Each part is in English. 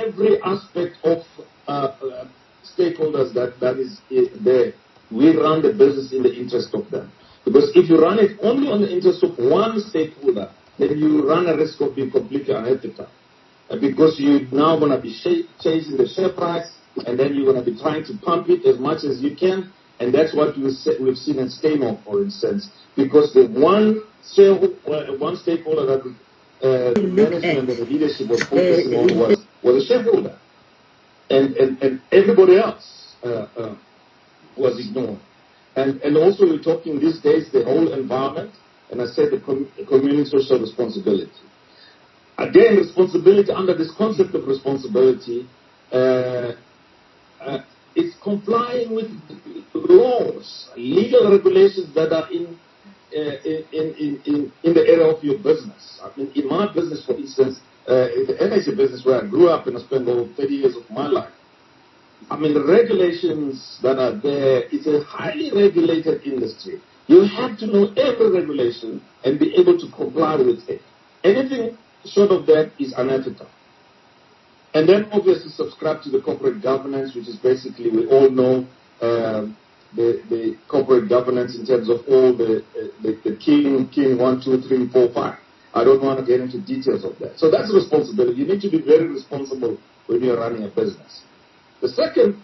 every aspect of stakeholders that is there. We run the business in the interest of them. Because if you run it only on the interest of one stakeholder, then you run a risk of being completely unethical. Because you're now going to be chasing the share price, and then you're going to be trying to pump it as much as you can. And that's what we've seen in Stamo, for instance. Because the one stakeholder that the management and the leadership was focusing on was the shareholder. And everybody else was ignored. And also we're talking these days the whole environment, and I said the community social responsibility. Again, responsibility under this concept of responsibility, it's complying with laws, legal regulations that are in the area of your business. I mean, in my business, for instance, the energy business where I grew up and I spent over 30 years of my life, I mean, the regulations that are there, it's a highly regulated industry. You have to know every regulation and be able to comply with it. Anything short of that is unethical. And then obviously subscribe to the corporate governance, which is basically, we all know the corporate governance in terms of all the king 1, 2, 3, 4, 5. I don't want to get into details of that. So that's responsibility. You need to be very responsible when you're running a business. The second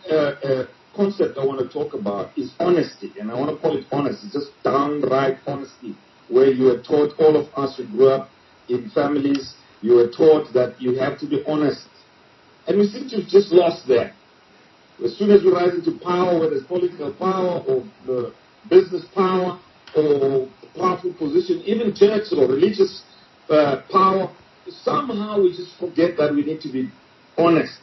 concept I want to talk about is honesty, and I want to call it honesty, just downright honesty, where you are taught, all of us who grew up in families, you were taught that you have to be honest. And we seem to have just lost that. As soon as you rise into power, whether it's political power or the business power or powerful position, even church or religious power, somehow we just forget that we need to be honest.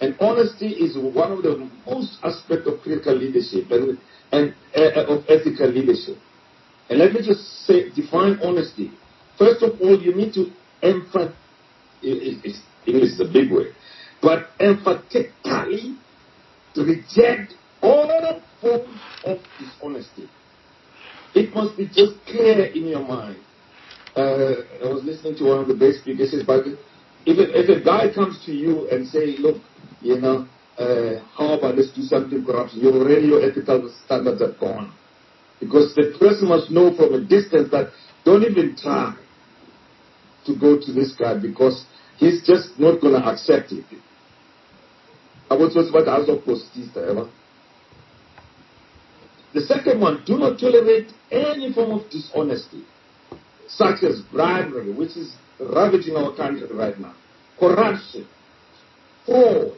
And honesty is one of the most aspects of critical leadership and of ethical leadership. And let me just say, define honesty. First of all, you need to emphasize, English is a big word, but emphatically to reject all forms of dishonesty. It must be just clear in your mind. I was listening to one of the best speakers, but if a guy comes to you and say, look, how about let's do something corruption, your ethical standards are gone. Because the person must know from a distance that don't even try to go to this guy because he's just not going to accept it. The second one, do not tolerate any form of dishonesty, such as bribery, which is ravaging our country right now, corruption, fraud,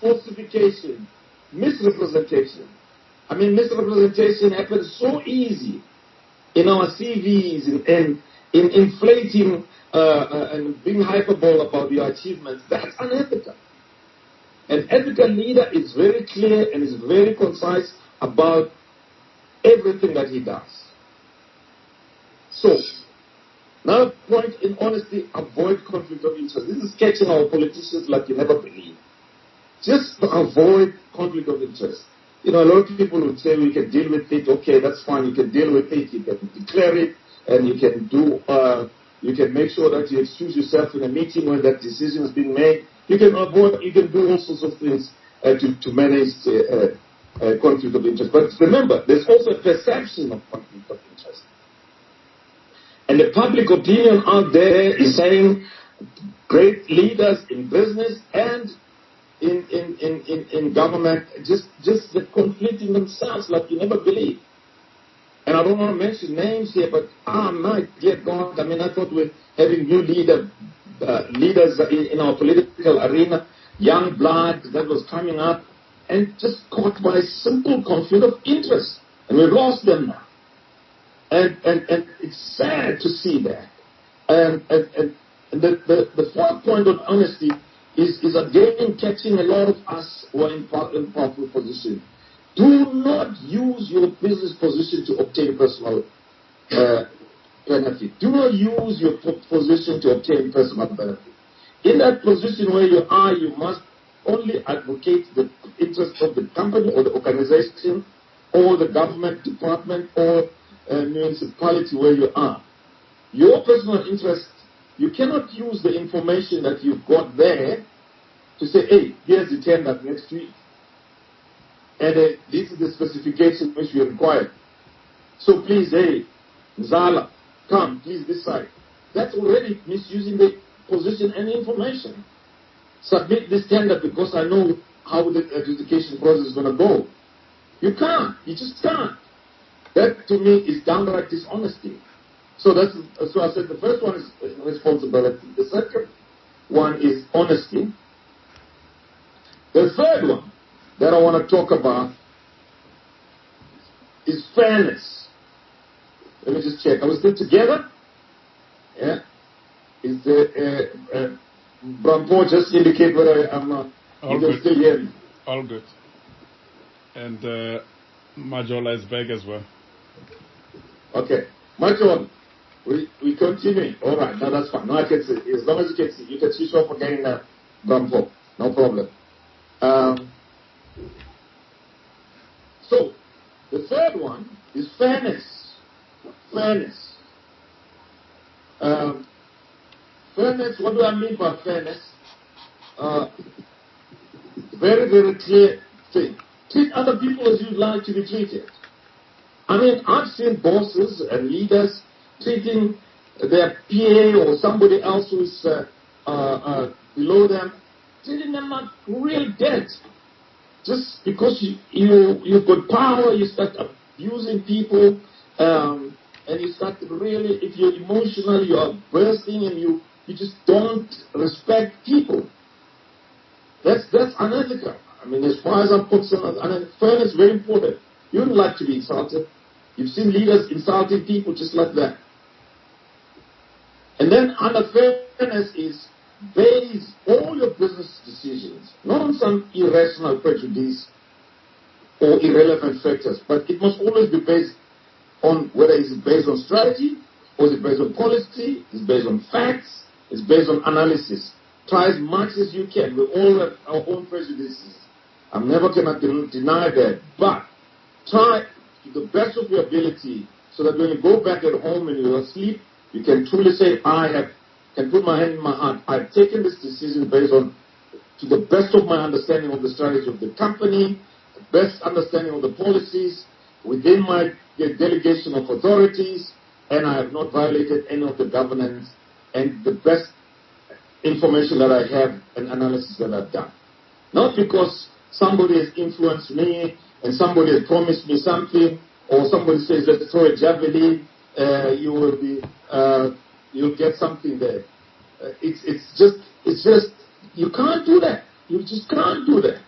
falsification, misrepresentation. I mean, misrepresentation happens so easy in our CVs and in inflating and being hyperbole about your achievements. That's unethical. An ethical leader is very clear and is very concise about everything that he does. So, another point in honesty, avoid conflict of interest. This is catching our politicians like you never believe. Just avoid conflict of interest. A lot of people would say we can deal with it. Okay, that's fine. You can deal with it. You can declare it, and you can do. You can make sure that you excuse yourself in a meeting when that decision has been made. You can avoid. You can do all sorts of things to manage conflict of interest. But remember, there's also a perception of conflict of interest, and the public opinion out there is saying great leaders in business and in government just they're conflicting themselves like you never believe. And I don't want to mention names here, but my dear God, I mean, I thought we're having new leaders in our political arena, young blood that was coming up and just caught by simple conflict of interest, and we've lost them now. And it's sad to see that. And the fourth point on honesty is again catching a lot of us who are in powerful position. Do not use your business position to obtain personal benefit. Do not use your position to obtain personal benefit. In that position where you are, you must only advocate the interest of the company or the organization or the government department or municipality where you are. Your personal interest, you cannot use the information that you've got there to say, hey, here's the tender next week. And this is the specification which we require. So please, hey, Zala, come, please this side. That's already misusing the position and information. Submit this tender because I know how the adjudication process is going to go. You can't. You just can't. That to me is downright dishonesty. So I said the first one is responsibility. The second one is honesty. The third one that I want to talk about is fairness. Let me just check. Are we still together? Yeah. Is the Mpho just indicate whether I'm you can still hear me? All good. And Majola is back as well. Okay. Majola, we continue. All right. No, that's fine. No, I can see. As long as you can see. You can switch off again, Mpho. No problem. So, the third one is fairness. Fairness. Fairness, what do I mean by fairness? Very, very clear thing. Treat other people as you'd like to be treated. I mean, I've seen bosses and leaders treating their PA or somebody else who's below them, treating them like real dead. Just because you've got power, you start abusing people, and you start to really, if you're emotional, you are bursting, and you just don't respect people. That's unethical. I mean, as far as I'm concerned, and fairness is very important. You wouldn't like to be insulted. You've seen leaders insulting people just like that. And then under fairness is base all your business decisions, not on some irrational prejudice or irrelevant factors, but it must always be based on whether it's based on strategy, or is it based on policy, is it based on facts, it's based on analysis. Try as much as you can. We all have our own prejudices. I'm never going to deny that, but try to the best of your ability so that when you go back at home and you're asleep, you can truly say, I can put my hand in my heart. I've taken this decision based on, to the best of my understanding of the strategy of the company, the best understanding of the policies within my delegation of authorities, and I have not violated any of the governance and the best information that I have and analysis that I've done. Not because somebody has influenced me and somebody has promised me something, or somebody says, let's throw a javelin, you'll get something there. It's just, you can't do that. You just can't do that.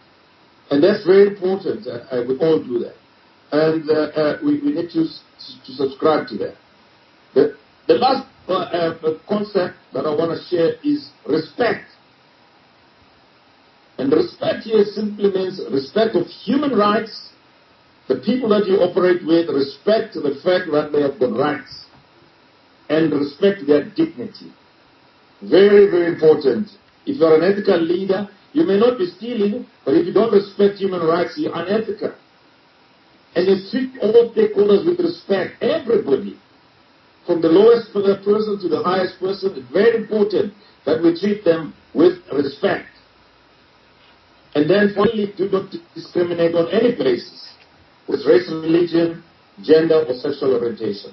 And that's very important. We all do that. And we need to subscribe to that. The last concept that I want to share is respect. And respect here simply means respect of human rights, the people that you operate with, respect the fact that they have got rights, and respect their dignity. Very, very important. If you're an ethical leader, you may not be stealing, but if you don't respect human rights, you're unethical. And you treat all stakeholders with respect, everybody, from the lowest person to the highest person. It's very important that we treat them with respect. And then finally, do not discriminate on any basis, with race, religion, gender, or sexual orientation.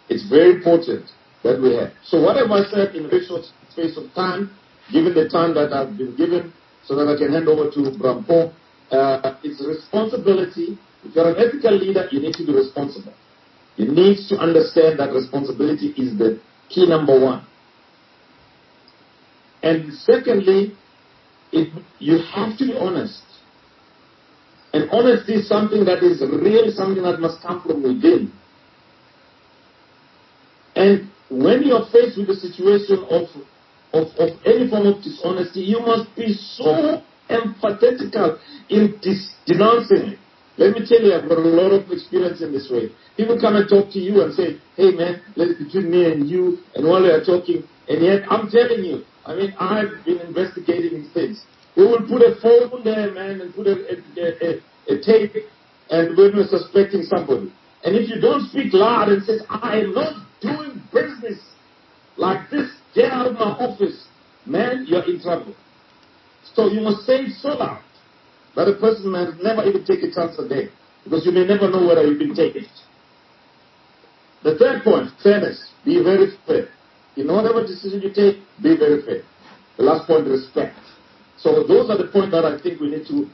It's very important that we have. So what have I said in a very short space of time, given the time that I've been given, so that I can hand over to Mpho? It's responsibility. If you're an ethical leader, you need to be responsible. You need to understand that responsibility is the key number one. And secondly, you have to be honest. And honesty is something that is really something that must come from within. And when you are faced with a situation of any form of dishonesty, you must be so empathetical in denouncing it. Let me tell you, I've got a lot of experience in this way. People come and talk to you and say, hey man, it's between me and you, and while they are talking, and yet I'm telling you, I mean, I've been investigating these things. We will put a phone there, man, and put a tape, and when we're suspecting somebody. And if you don't speak loud and say, I am not doing business like this, get out of my office, man, you're in trouble. So you must say it so loud that a person may never even take a chance again, because you may never know whether you've been taken. The third point, fairness. Be very fair. In whatever decision you take, be very fair. The last point, respect. So those are the points that I think we need to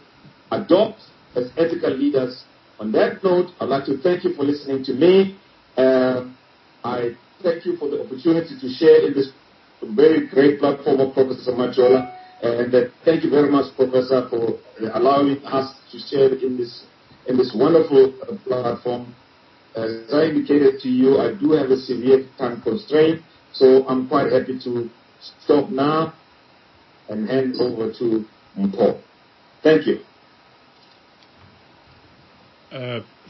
adopt as ethical leaders. On that note, I'd like to thank you for listening to me. I thank you for the opportunity to share in this very great platform of Professor Majola. And thank you very much, Professor, for allowing us to share in this wonderful platform. As I indicated to you, I do have a severe time constraint, so I'm quite happy to stop now and hand over to Mpho. Thank you.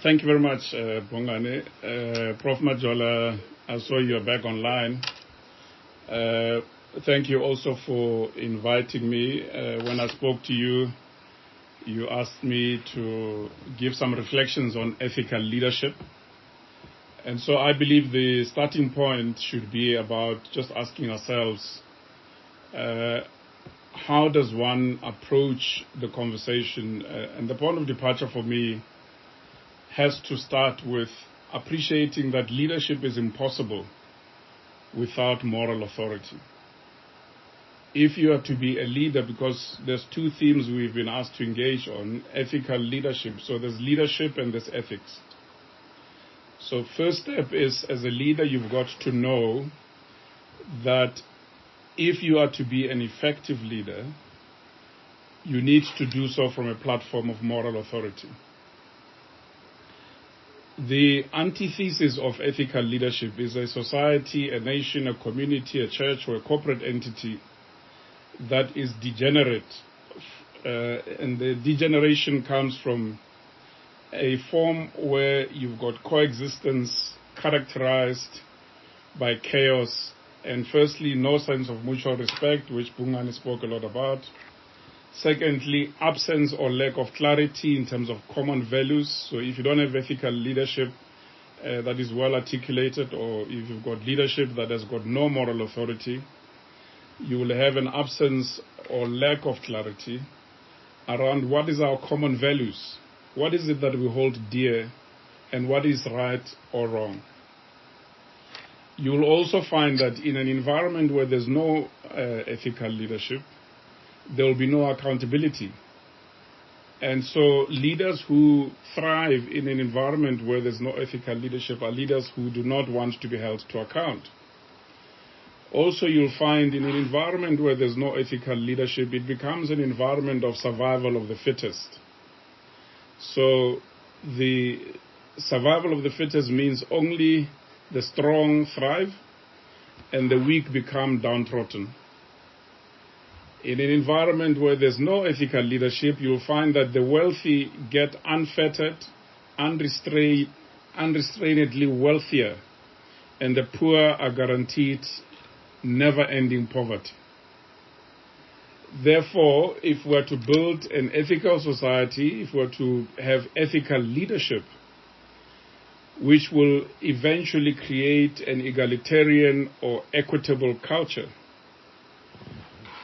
Thank you very much, Bongane. Prof. Majola, I saw you are back online. Thank you also for inviting me. When I spoke to you, you asked me to give some reflections on ethical leadership. And so I believe the starting point should be about just asking ourselves, how does one approach the conversation? And the point of departure for me has to start with appreciating that leadership is impossible without moral authority. If you are to be a leader, because there's two themes we've been asked to engage on, ethical leadership. So there's leadership and there's ethics. So first step is, as a leader, you've got to know that if you are to be an effective leader, you need to do so from a platform of moral authority. The antithesis of ethical leadership is a society, a nation, a community, a church, or a corporate entity that is degenerate. And the degeneration comes from a form where you've got coexistence characterized by chaos and, firstly, no sense of mutual respect, which Bongane spoke a lot about. Secondly, absence or lack of clarity in terms of common values. So if you don't have ethical leadership that is well articulated, or if you've got leadership that has got no moral authority, you will have an absence or lack of clarity around what is our common values. What is it that we hold dear, and what is right or wrong? You will also find that in an environment where there's no ethical leadership, there will be no accountability. And so leaders who thrive in an environment where there's no ethical leadership are leaders who do not want to be held to account. Also, you'll find in an environment where there's no ethical leadership, it becomes an environment of survival of the fittest. So the survival of the fittest means only the strong thrive and the weak become downtrodden. In an environment where there's no ethical leadership, you'll find that the wealthy get unfettered, unrestrainedly wealthier, and the poor are guaranteed never-ending poverty. Therefore, if we're to build an ethical society, if we're to have ethical leadership, which will eventually create an egalitarian or equitable culture,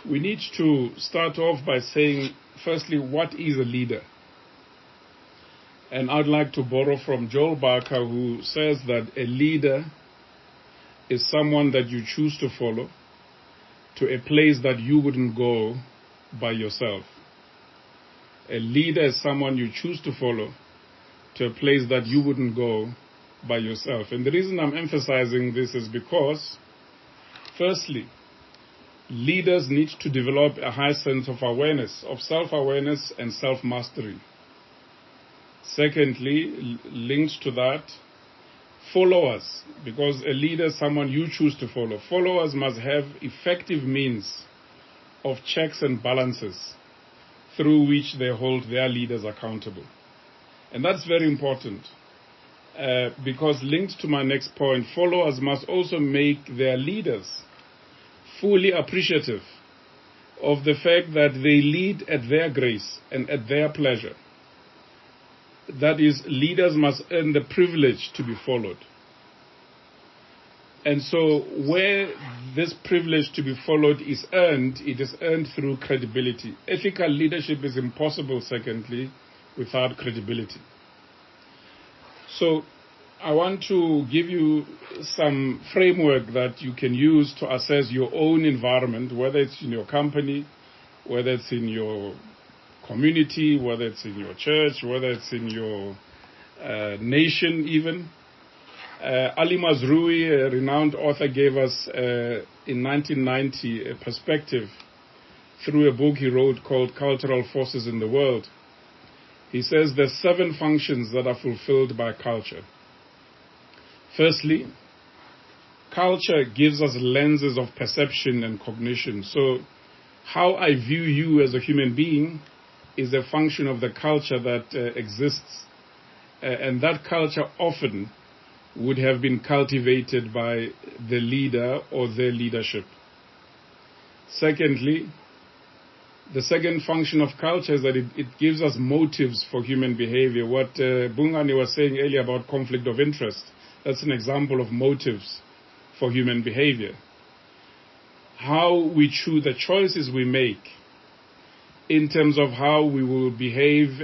we need to start off by saying, firstly, what is a leader? And I'd like to borrow from Joel Barker, who says that a leader is someone that you choose to follow to a place that you wouldn't go by yourself. A leader is someone you choose to follow to a place that you wouldn't go by yourself. And the reason I'm emphasizing this is because, firstly, leaders need to develop a high sense of awareness, of self-awareness and self-mastery. Secondly, linked to that, followers, because a leader is someone you choose to follow. Followers must have effective means of checks and balances through which they hold their leaders accountable. And that's very important because linked to my next point, followers must also make their leaders fully appreciative of the fact that they lead at their grace and at their pleasure. That is, leaders must earn the privilege to be followed. And so where this privilege to be followed is earned, it is earned through credibility. Ethical leadership is impossible, secondly, without credibility. So I want to give you some framework that you can use to assess your own environment, whether it's in your company, whether it's in your community, whether it's in your church, whether it's in your nation even. Ali Mazrui, a renowned author, gave us in 1990 a perspective through a book he wrote called Cultural Forces in the World. He says there's 7 functions that are fulfilled by culture. Firstly, culture gives us lenses of perception and cognition. So how I view you as a human being is a function of the culture that exists. And that culture often would have been cultivated by the leader or their leadership. Secondly, the second function of culture is that it gives us motives for human behavior. What Bungani was saying earlier about conflict of interest, that's an example of motives for human behavior. How we choose, the choices we make in terms of how we will behave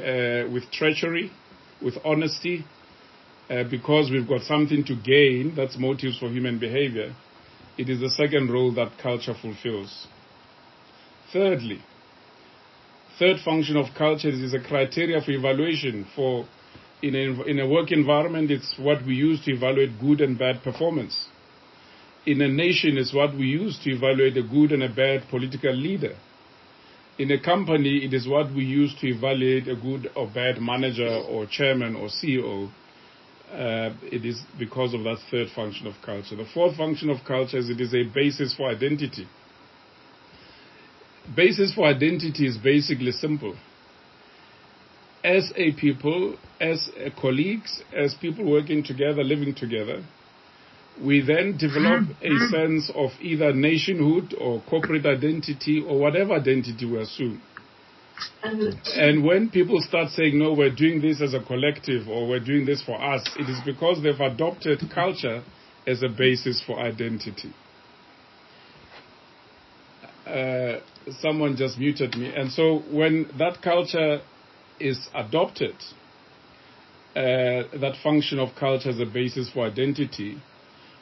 with treachery, with honesty, because we've got something to gain, that's motives for human behavior. It is the second role that culture fulfills. Thirdly, third function of culture is a criteria for evaluation. For in a work environment, it's what we use to evaluate good and bad performance. In a nation, it's what we use to evaluate a good and a bad political leader. In a company, it is what we use to evaluate a good or bad manager or chairman or CEO. It is because of that third function of culture. The fourth function of culture is it is a basis for identity. Basis for identity is basically simple. As a people, as colleagues, as people working together, living together, we then develop a sense of either nationhood or corporate identity or whatever identity we assume. And when people start saying, no, we're doing this as a collective or we're doing this for us, it is because they've adopted culture as a basis for identity. Someone just muted me. And so when that culture is adopted, that function of culture as a basis for identity,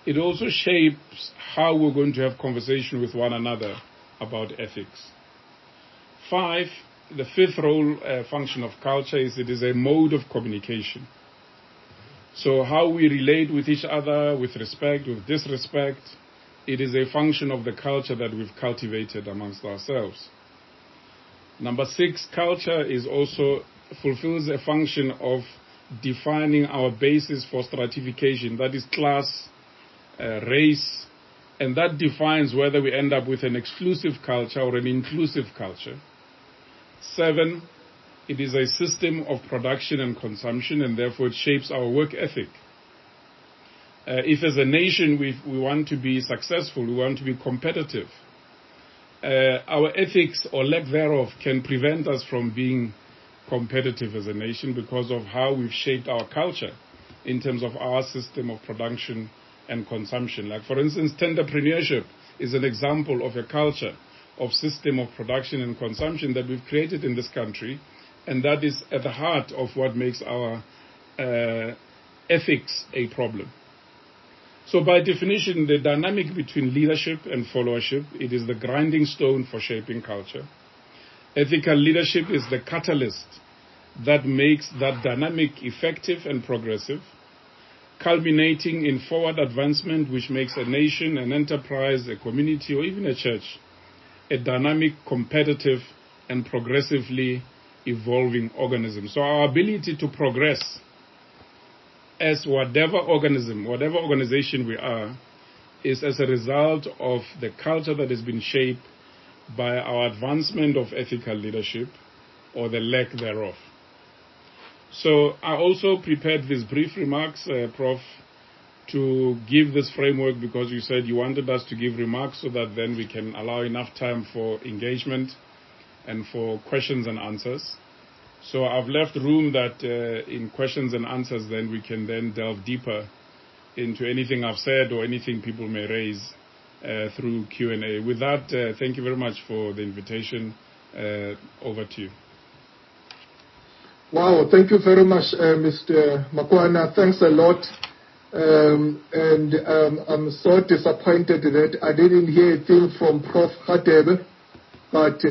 it also shapes how we're going to have conversation with one another about ethics. 5, the fifth role function of culture is it is a mode of communication. So how we relate with each other, with respect, with disrespect, it is a function of the culture that we've cultivated amongst ourselves. Number 6, culture is also fulfills a function of defining our basis for stratification, that is class, race, and that defines whether we end up with an exclusive culture or an inclusive culture. 7, it is a system of production and consumption, and therefore it shapes our work ethic. If as a nation we want to be successful, we want to be competitive, our ethics or lack thereof can prevent us from being competitive as a nation because of how we've shaped our culture in terms of our system of production and consumption. Like, for instance, entrepreneurship is an example of a culture of system of production and consumption that we've created in this country, and that is at the heart of what makes our ethics a problem. So by definition, the dynamic between leadership and followership, it is the grinding stone for shaping culture. Ethical leadership is the catalyst that makes that dynamic effective and progressive, culminating in forward advancement, which makes a nation, an enterprise, a community, or even a church a dynamic, competitive, and progressively evolving organism. So our ability to progress as whatever organism, whatever organization we are, is as a result of the culture that has been shaped by our advancement of ethical leadership or the lack thereof. So I also prepared these brief remarks, Prof, to give this framework because you said you wanted us to give remarks so that then we can allow enough time for engagement and for questions and answers. So I've left room that in questions and answers then we can then delve deeper into anything I've said or anything people may raise through Q&A. With that, thank you very much for the invitation. Over to you. Wow, thank you very much, Mr. Makwana. Thanks a lot. I'm so disappointed that I didn't hear a thing from Prof. Radebe, but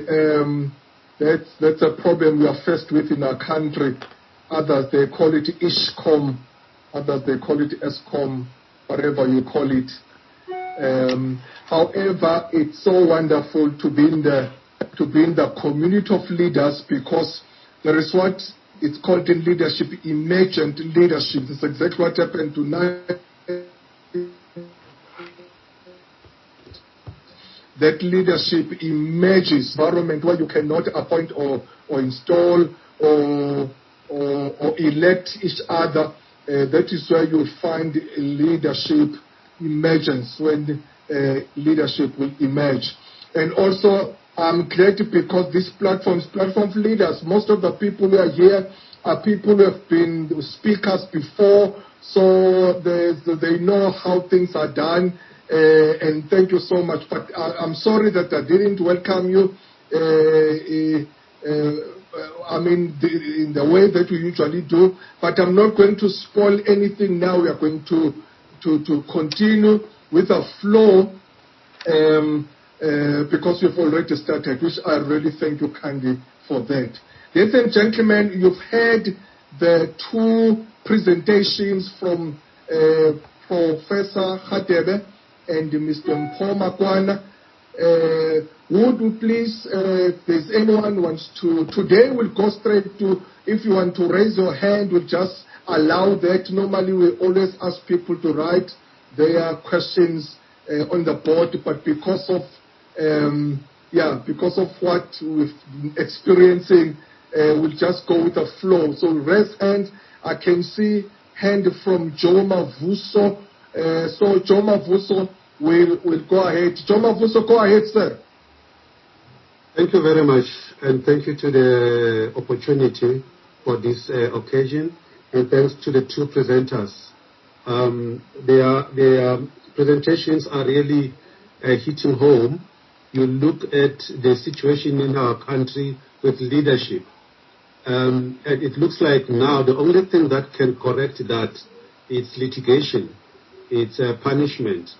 that's a problem we are faced with in our country. Others, they call it ISHCOM. Others, they call it ESCOM, whatever you call it. However, it's so wonderful to be in the community of leaders, because there is what it's called in leadership, emergent leadership. This is exactly what happened tonight. That leadership emerges environment where you cannot appoint or install or elect each other. That is where you find leadership emergence, when leadership will emerge. And also, I'm glad because these platform leaders, most of the people who are here are people who have been speakers before, so they know how things are done. And thank you so much. But I'm sorry that I didn't welcome you. In the way that we usually do. But I'm not going to spoil anything now. We are going to continue with a flow. Because you've already started, which I really thank you kindly for that. Ladies and gentlemen, you've heard the two presentations from Professor Radebe and Mr. Mpho Makwana. Would you please, if there's anyone who wants to, today we'll go straight to, if you want to raise your hand, we'll just allow that. Normally we always ask people to write their questions on the board, but because of what we've been experiencing, we'll just go with the flow. So raise hand. I can see hand from Joe Mavuso. So Joe Mavuso will go ahead. Joe Mavuso, go ahead, sir. Thank you very much, and thank you to the opportunity for this occasion, and thanks to the two presenters. Their presentations are really hitting home. You look at the situation in our country with leadership, and it looks like now the only thing that can correct that is litigation, it's punishment.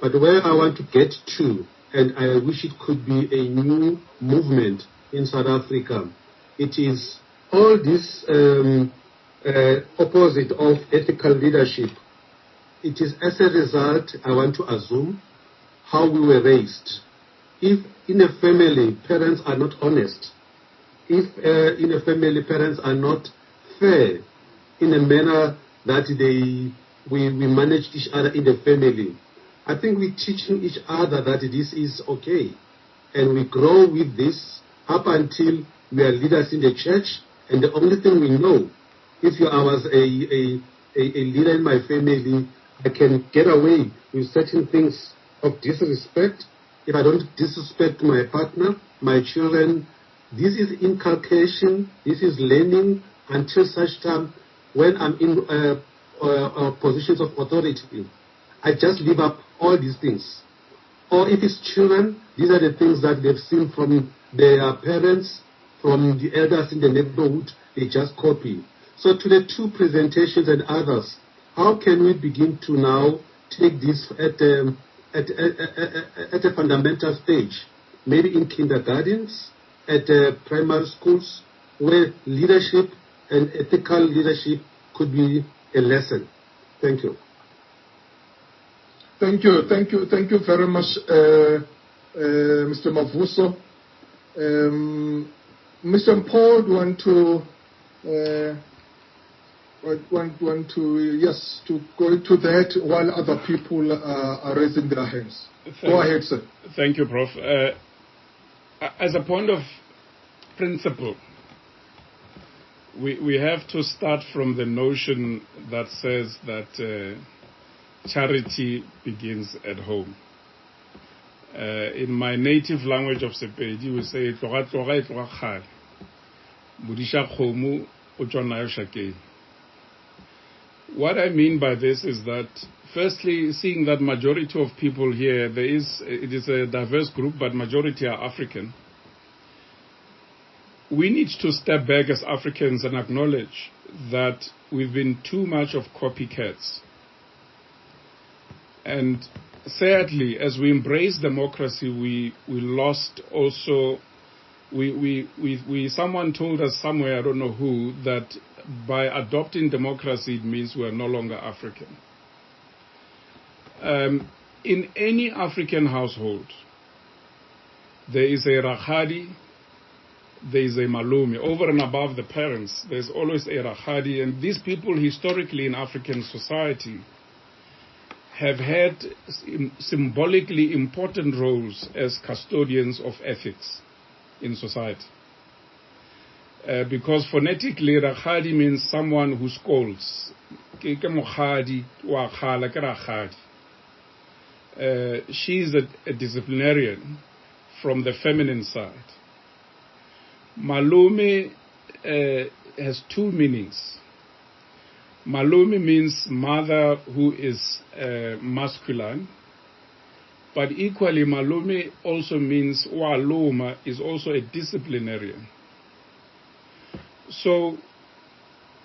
But where I want to get to, and I wish it could be a new movement in South Africa, it is all this opposite of ethical leadership. It is as a result, I want to assume, how we were raised. If in a family parents are not honest, if in a family parents are not fair in a manner that we manage each other in the family, I think we're teaching each other that this is okay. And we grow with this up until we are leaders in the church, and the only thing we know, if I was a leader in my family, I can get away with certain things of disrespect. If I don't disrespect my partner, my children, this is inculcation, this is learning until such time when I'm in positions of authority. I just leave up all these things. Or if it's children, these are the things that they've seen from their parents, from the elders in the neighborhood, they just copy. So to the two presentations and others, how can we begin to now take this at a fundamental stage, maybe in kindergartens, at primary schools, where leadership and ethical leadership could be a lesson? Thank you. Thank you very much, Mr. Mavuso. Mr. Mpho, do you want to go into that while other people are raising their hands? Go ahead, sir. Thank you, Prof. As a point of principle, we have to start from the notion that says that charity begins at home. In my native language of Sepedi, we say, what I mean by this is that Firstly, seeing that majority of people here, it is a diverse group, but majority are African. We need to step back as Africans and acknowledge that we've been too much of copycats. And sadly, as we embrace democracy, we lost also. Someone told us somewhere, I don't know who, that by adopting democracy, it means we are no longer African. In any African household, there is a Rakhadi, there is a Malumi. Over and above the parents, there's always a Rakhadi, and these people historically in African society have had symbolically important roles as custodians of ethics in society. Because phonetically, Rakhadi means someone who scolds. She is a disciplinarian from the feminine side. Malume has two meanings. Malume means mother who is masculine, but equally Malume also means Waluma is also a disciplinarian. So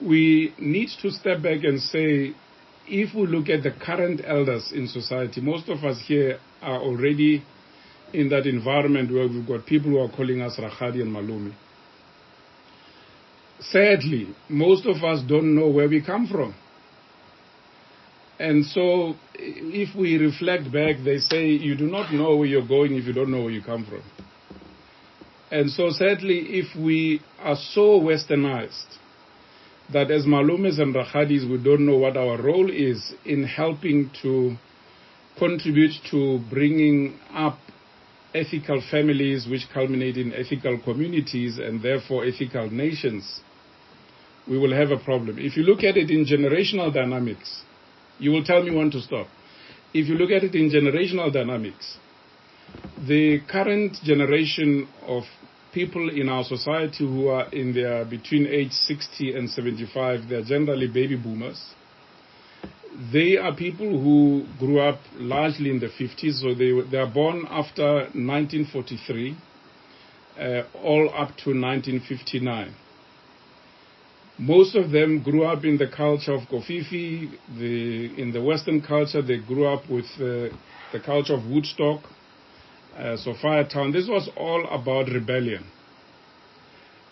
we need to step back and say, if we look at the current elders in society, most of us here are already in that environment where we've got people who are calling us Rakhadi and Malumi. Sadly, most of us don't know where we come from. And so if we reflect back, they say you do not know where you're going if you don't know where you come from. And so sadly, if we are so westernized that as Malumes and Rakhadis, we don't know what our role is in helping to contribute to bringing up ethical families which culminate in ethical communities and therefore ethical nations, we will have a problem. If you look at it in generational dynamics, you will tell me when to stop. If you look at it in generational dynamics, the current generation of people in our society who are in their between age 60 and 75, they're generally baby boomers. They are people who grew up largely in the 50s, so they are born after 1943, all up to 1959. Most of them grew up in the culture of Kofifi. In the Western culture, they grew up with the culture of Woodstock, Sophia Town. This was all about rebellion.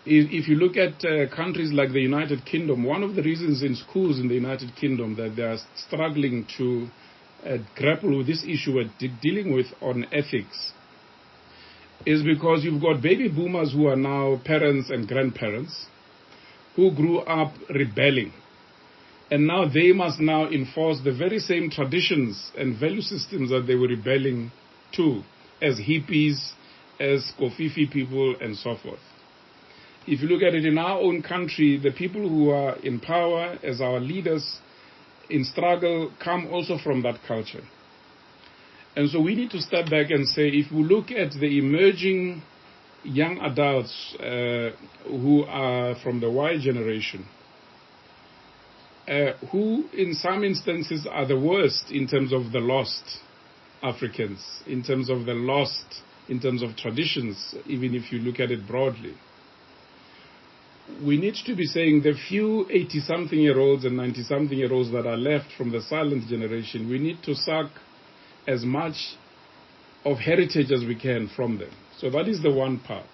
If you look at countries like the United Kingdom, one of the reasons in schools in the United Kingdom that they are struggling to grapple with this issue we're dealing with on ethics is because you've got baby boomers who are now parents and grandparents who grew up rebelling. And now they must now enforce the very same traditions and value systems that they were rebelling to as hippies, as Kofifi people, and so forth. If you look at it in our own country, the people who are in power as our leaders in struggle come also from that culture. And so we need to step back and say, if we look at the emerging young adults who are from the Y generation, who in some instances are the worst in terms of the lost Africans, in terms of the lost, in terms of traditions, even if you look at it broadly. We need to be saying the few 80-something-year-olds and 90-something-year-olds that are left from the silent generation, we need to suck as much of heritage as we can from them. So that is the one part.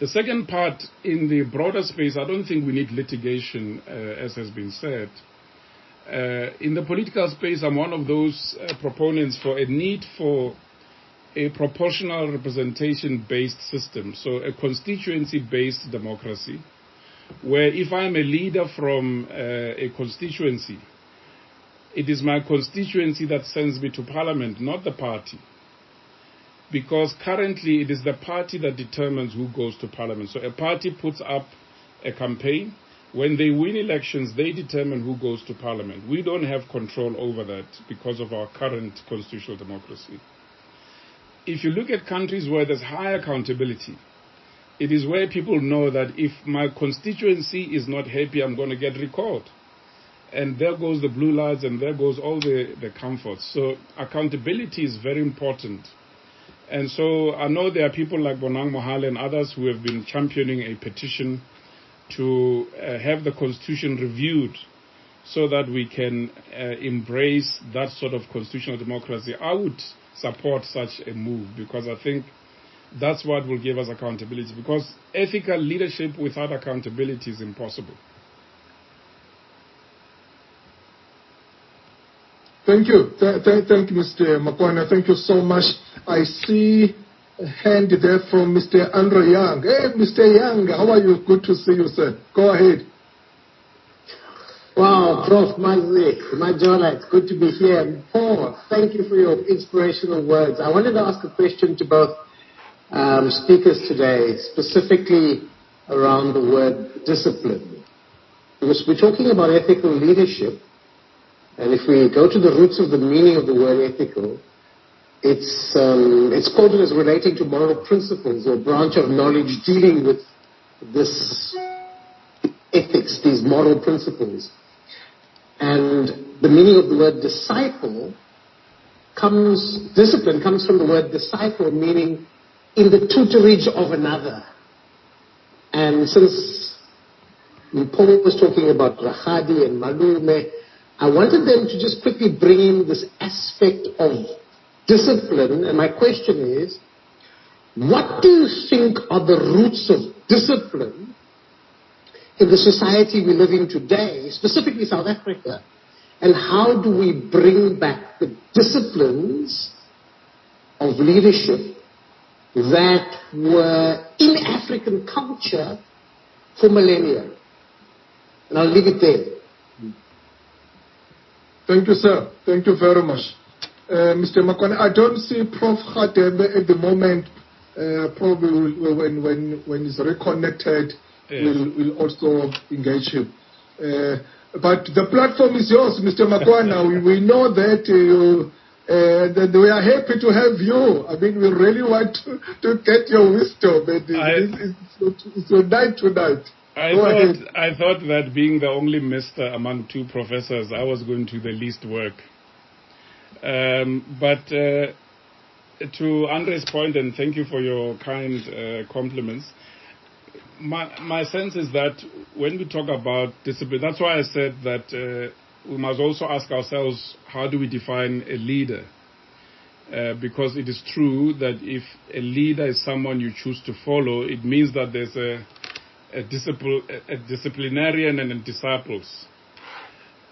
The second part, in the broader space, I don't think we need litigation, as has been said. In the political space, I'm one of those proponents for a need for a proportional representation-based system, so a constituency-based democracy, where if I'm a leader from a constituency, it is my constituency that sends me to parliament, not the party. Because currently it is the party that determines who goes to parliament. So a party puts up a campaign. When they win elections, they determine who goes to parliament. We don't have control over that because of our current constitutional democracy. If you look at countries where there's high accountability, it is where people know that if my constituency is not happy, I'm going to get recalled. And there goes the blue lights, and there goes all the comforts. So accountability is very important. And so I know there are people like Bonang Mohale and others who have been championing a petition to have the Constitution reviewed so that we can embrace that sort of constitutional democracy. I would support such a move because I think that's what will give us accountability, because ethical leadership without accountability is impossible. Thank you. Thank you, Mr. Makwana. Thank you so much. I see a hand there from Mr. Andre Young. Hey, Mr. Young, how are you? Good to see you, sir. Go ahead. Wow, Prof. Mazwe, Majola, it's good to be here. Mpho, thank you for your inspirational words. I wanted to ask a question to both speakers today, specifically around the word discipline. Because we're talking about ethical leadership, and if we go to the roots of the meaning of the word ethical, it's quoted as relating to moral principles or branch of knowledge dealing with this ethics, these moral principles. And the meaning of the word disciple discipline comes from the word disciple, meaning in the tutorage of another. And since Mpho was talking about Rahadi and Malume, I wanted them to just quickly bring in this aspect of discipline. And my question is, what do you think are the roots of discipline in the society we live in today, specifically South Africa? And how do we bring back the disciplines of leadership that were in African culture for millennia? And I'll leave it there. Thank you, sir. Thank you very much. Mr. Makwana, I don't see Prof. Radebe at the moment. Probably when he's reconnected, we'll also engage him. But the platform is yours, Mr. Makwana. we know that that we are happy to have you. I mean, we really want to get your wisdom. It's your night tonight. I thought that being the only mister among two professors, I was going to the least work. But to Andre's point, and thank you for your kind compliments, my sense is that when we talk about discipline, that's why I said that we must also ask ourselves, how do we define a leader? Because it is true that if a leader is someone you choose to follow, it means that there's a disciplinarian and a disciples.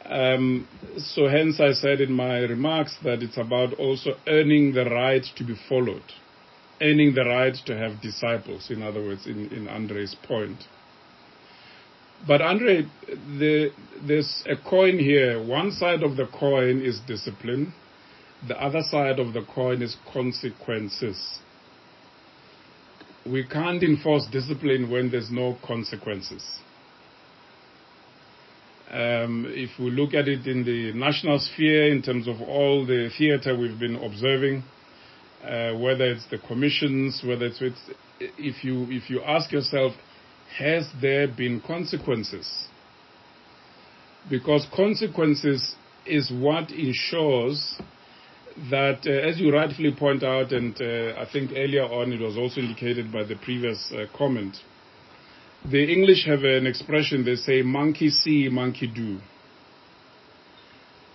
So hence I said in my remarks that it's about also earning the right to be followed, earning the right to have disciples, in other words, in Andre's point. But Andre, there's a coin here. One side of the coin is discipline. The other side of the coin is consequences. We can't enforce discipline when there's no consequences. If we look at it in the national sphere, in terms of all the theater we've been observing, whether it's the commissions, whether it's if you ask yourself, has there been consequences? Because consequences is what ensures that, as you rightfully point out, and I think earlier on it was also indicated by the previous comment, the English have an expression, they say, monkey see, monkey do.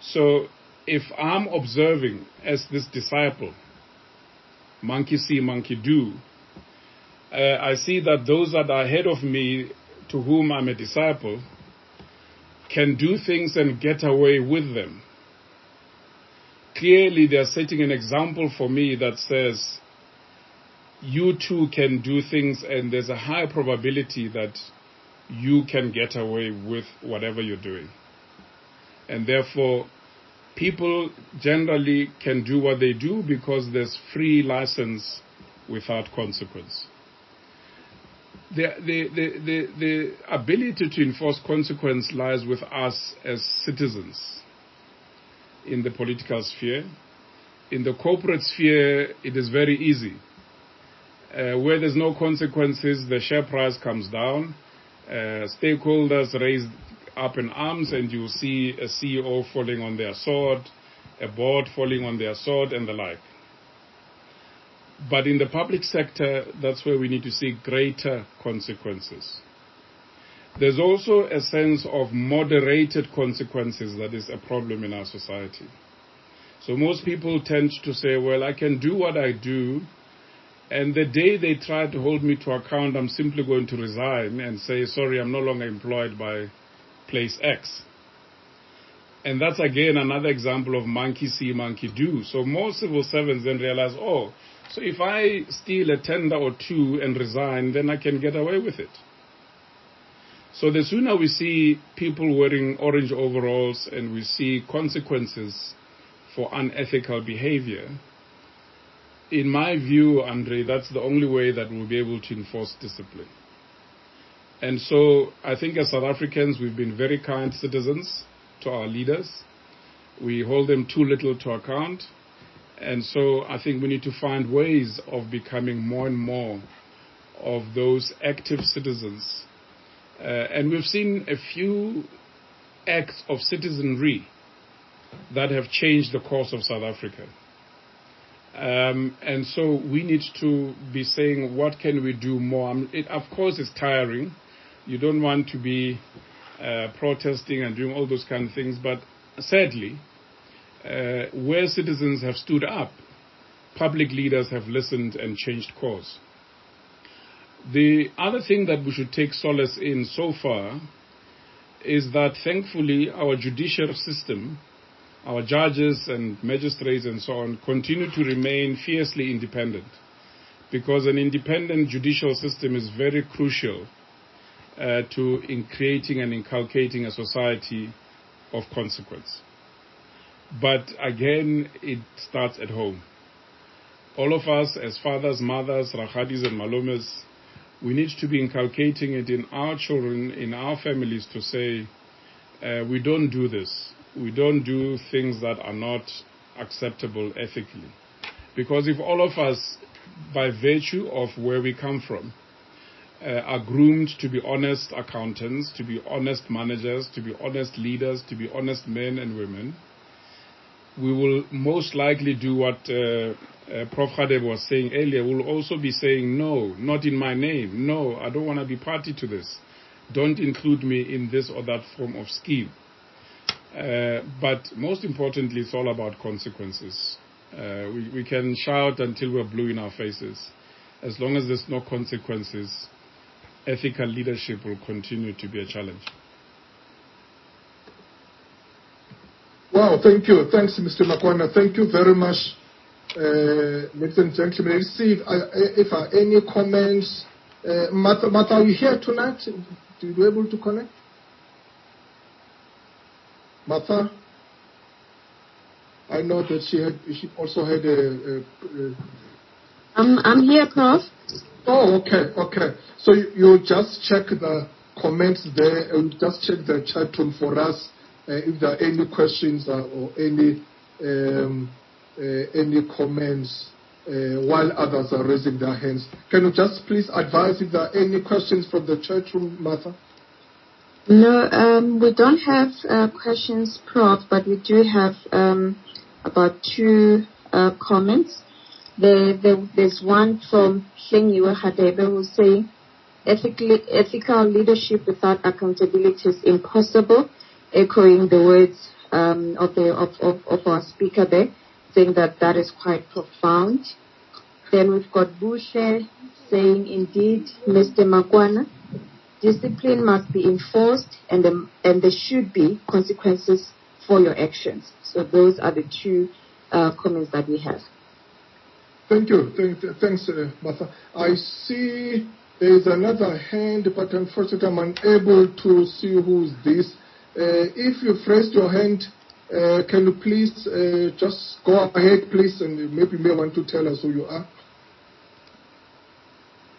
So if I'm observing as this disciple, monkey see, monkey do, I see that those that are ahead of me, to whom I'm a disciple, can do things and get away with them. Clearly, they are setting an example for me that says, you too can do things, and there's a high probability that you can get away with whatever you're doing. And therefore, people generally can do what they do because there's free license without consequence. The ability to enforce consequence lies with us as citizens in the political sphere. In the corporate sphere, it is very easy. Where there's no consequences, the share price comes down. Stakeholders raise up in arms, and you'll see a CEO falling on their sword, a board falling on their sword, and the like. But in the public sector, that's where we need to see greater consequences. There's also a sense of moderated consequences that is a problem in our society. So most people tend to say, well, I can do what I do, and the day they try to hold me to account, I'm simply going to resign and say, sorry, I'm no longer employed by place X. And that's, again, another example of monkey see, monkey do. So most civil servants then realize, oh, so if I steal a tender or two and resign, then I can get away with it. So the sooner we see people wearing orange overalls and we see consequences for unethical behavior, in my view, Andre, that's the only way that we'll be able to enforce discipline. And so I think as South Africans, we've been very kind citizens to our leaders. We hold them too little to account. And so I think we need to find ways of becoming more and more of those active citizens. And we've seen a few acts of citizenry that have changed the course of South Africa. And so we need to be saying, what can we do more? Of course, it's tiring. You don't want to be protesting and doing all those kind of things. But sadly, where citizens have stood up, public leaders have listened and changed course. The other thing that we should take solace in so far is that thankfully our judicial system, our judges and magistrates and so on, continue to remain fiercely independent, because an independent judicial system is very crucial in creating and inculcating a society of consequence. But again, it starts at home. All of us as fathers, mothers, rakhadis and malumes, we need to be inculcating it in our children, in our families, to say, we don't do this. We don't do things that are not acceptable ethically. Because if all of us, by virtue of where we come from, are groomed to be honest accountants, to be honest managers, to be honest leaders, to be honest men and women, we will most likely do what Prof. Radebe was saying earlier. We'll also be saying, no, not in my name. No, I don't want to be party to this. Don't include me in this or that form of scheme. But most importantly, it's all about consequences. We can shout until we're blue in our faces. As long as there's no consequences, ethical leadership will continue to be a challenge. Wow, thank you. Thanks, Mr. Makwana. Thank you very much, ladies and gentlemen. Let's see if there are any comments. Martha, are you here tonight? Are you able to connect? Martha? I know that she also had a I'm here, Prof. Oh, okay. So you just check the comments there and just check the chat room for us if there are any questions or any comments while others are raising their hands. Can you just please advise if there are any questions from the chat room, Martha? No, we don't have questions, Prof, but we do have about two comments. There's one from Radebe who's saying, ethical leadership without accountability is impossible, echoing the words of our speaker there, saying that is quite profound. Then we've got Bushe saying, indeed, Mr. Makwana, discipline must be enforced and there should be consequences for your actions. So those are the two comments that we have. Thank you. Thanks, Martha. I see there is another hand, but unfortunately I'm unable to see who's this. If you've raised your hand, can you please just go ahead, please, and maybe you may want to tell us who you are.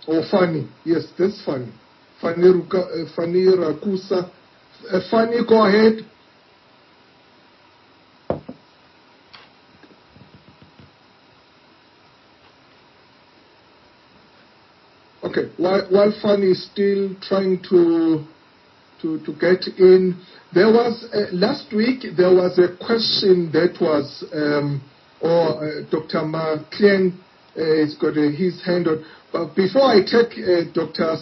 Oh, Fanny. Yes, that's Fanny. Fanny Rakusa. Fanny, go ahead. Okay, while Fanny is still trying to get in. There was last week. There was a question that was, Dr. Makwana has got his hand on. But before I take Dr.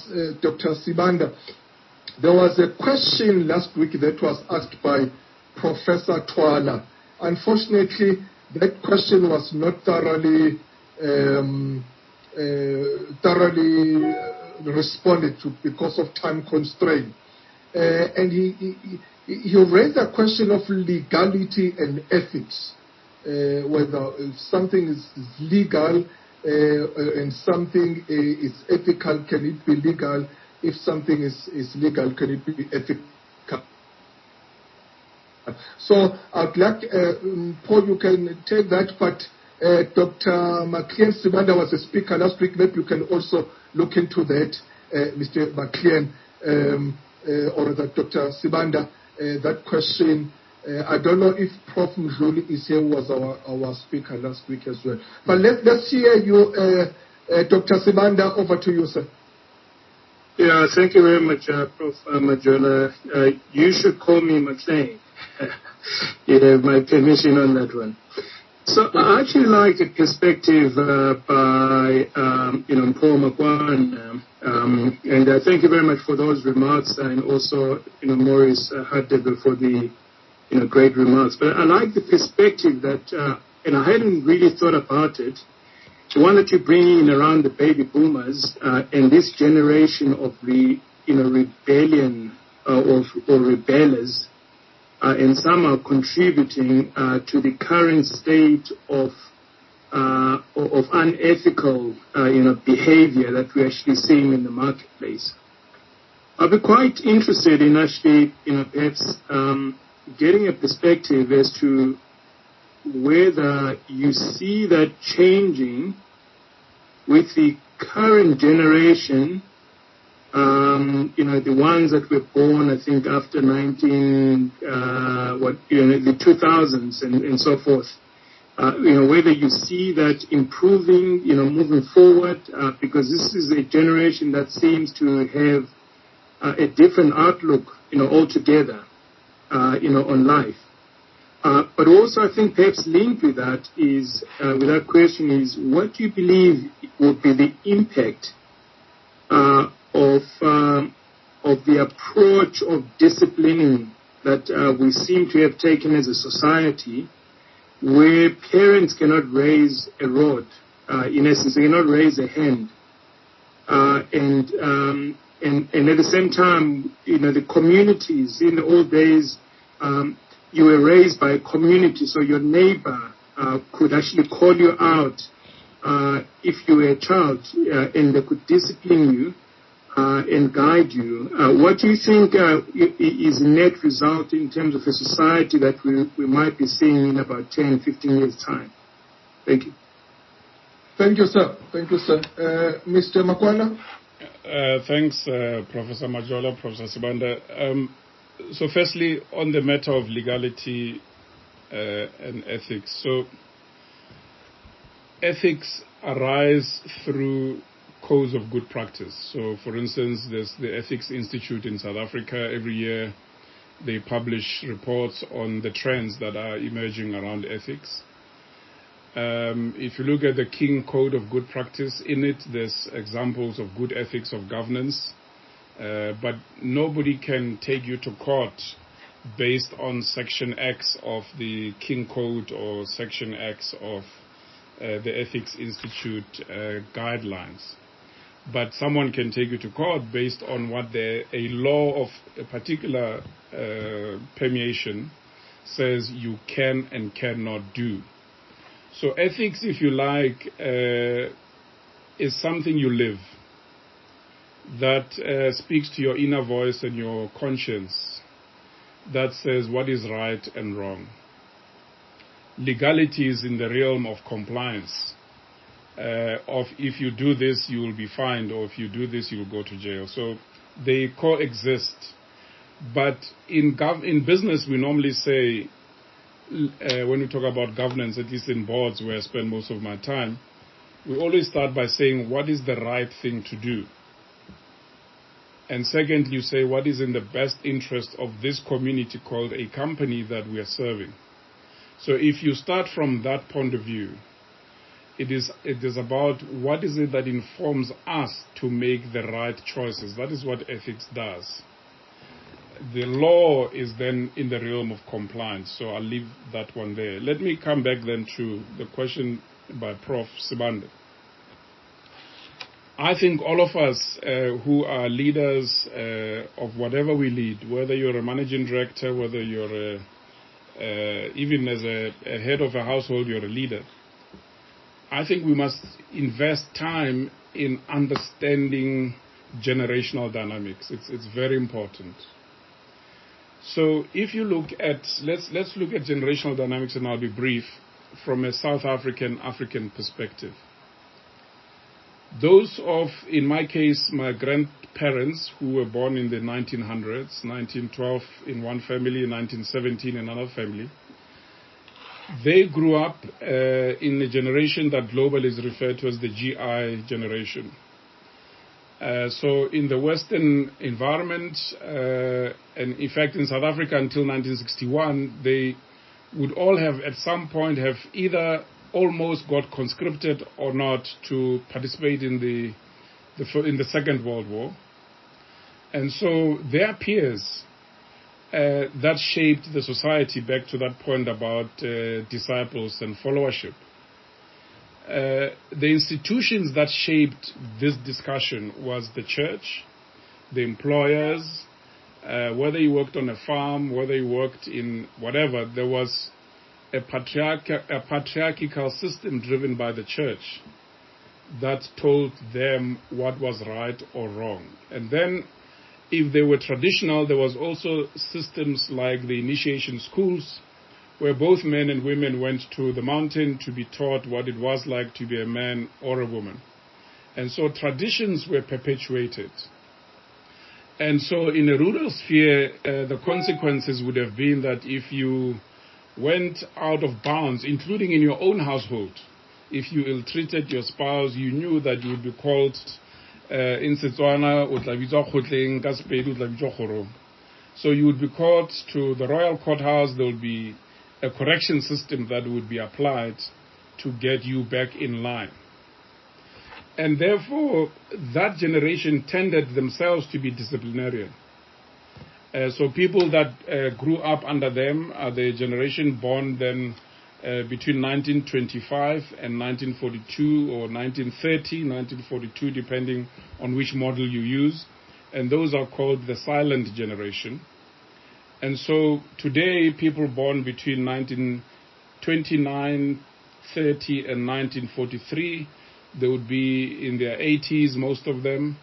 Sibanda, there was a question last week that was asked by Professor Twala. Unfortunately, that question was not thoroughly responded to because of time constraint. And he raised a question of legality and ethics, whether if something is legal and something is ethical, can it be legal? If something is legal, can it be ethical? So I'd like, Paul, you can take that, but Dr. Makwana was a speaker last week. Maybe you can also look into that, Mr. Makwana, or that Dr. Sibanda, that question. I don't know if Prof. Mjoli is here, who was our speaker last week as well. But let's hear you, Dr. Sibanda. Over to you, sir. Yeah, thank you very much, Prof. Majola. You should call me McLean. You have my permission on that one. So I actually like a perspective by Mpho Makwana, and thank you very much for those remarks, and also Maurice Radebe for the great remarks. But I like the perspective that, and I hadn't really thought about it. The one that you bring in around the baby boomers and this generation of rebellion or rebellers. And some are contributing to the current state of unethical, behavior that we're actually seeing in the marketplace. I'll be quite interested in actually, perhaps getting a perspective as to whether you see that changing with the current generation. The ones that were born, I think, after the 2000s and so forth. Whether you see that improving, moving forward, because this is a generation that seems to have a different outlook, altogether, on life. But also, I think perhaps linked with that is, with that question is, what do you believe would be the impact of the approach of disciplining that we seem to have taken as a society, where parents cannot raise a rod, in essence, they cannot raise a hand, and at the same time, the communities in the old days, you were raised by a community, so your neighbor could actually call you out if you were a child, and they could discipline you. And guide you. What do you think is net result in terms of a society that we might be seeing in about 10, 15 years' time? Thank you. Thank you, sir. Thank you, sir. Mr. Makwana? Thanks, Professor Majola, Professor Sibanda. So firstly, on the matter of legality and ethics. So ethics arise through codes of good practice. So, for instance, there's the Ethics Institute in South Africa. Every year they publish reports on the trends that are emerging around ethics. If you look at the King Code of Good Practice, in it there's examples of good ethics of governance, but nobody can take you to court based on Section X of the King Code or Section X of the Ethics Institute guidelines. But someone can take you to court based on what a law of a particular permeation says you can and cannot do. So ethics, if you like, is something you live that speaks to your inner voice and your conscience that says what is right and wrong. Legality is in the realm of compliance. Of if you do this, you will be fined, or if you do this, you will go to jail. So they coexist. But in business, we normally say, when we talk about governance, at least in boards where I spend most of my time, we always start by saying, what is the right thing to do? And secondly, you say, what is in the best interest of this community called a company that we are serving? So if you start from that point of view, it is about what is it that informs us to make the right choices. That is what ethics does. The law is then in the realm of compliance, so I'll leave that one there. Let me come back then to the question by Prof. Sibande. I think all of us who are leaders of whatever we lead, whether you're a managing director, whether you're even as a head of a household, you're a leader, I think we must invest time in understanding generational dynamics. It's very important. So if you look at, let's look at generational dynamics, and I'll be brief, from a South African perspective. Those of, in my case, my grandparents who were born in the 1900s, 1912 in one family, 1917 in another family, they grew up in a generation that globally is referred to as the GI generation. So in the Western environment, and in fact in South Africa until 1961, they would all have at some point have either almost got conscripted or not to participate in the Second World War. And so their peers that shaped the society, back to that point about disciples and followership. The institutions that shaped this discussion was the church, the employers, whether you worked on a farm, whether you worked in whatever, there was a patriarchal system driven by the church that told them what was right or wrong. And then if they were traditional, there was also systems like the initiation schools, where both men and women went to the mountain to be taught what it was like to be a man or a woman. And so traditions were perpetuated. And so in a rural sphere, the consequences would have been that if you went out of bounds, including in your own household, if you ill-treated your spouse, you knew that you would be called in Setswana, so you would be called to the royal courthouse. There would be a correction system that would be applied to get you back in line. And therefore, that generation tended themselves to be disciplinarian. So people that grew up under them are the generation born then between 1925 and 1942 or 1930, 1942, depending on which model you use. And those are called the silent generation. And so today, people born between 1929, 30, and 1943, they would be in their 80s, most of them,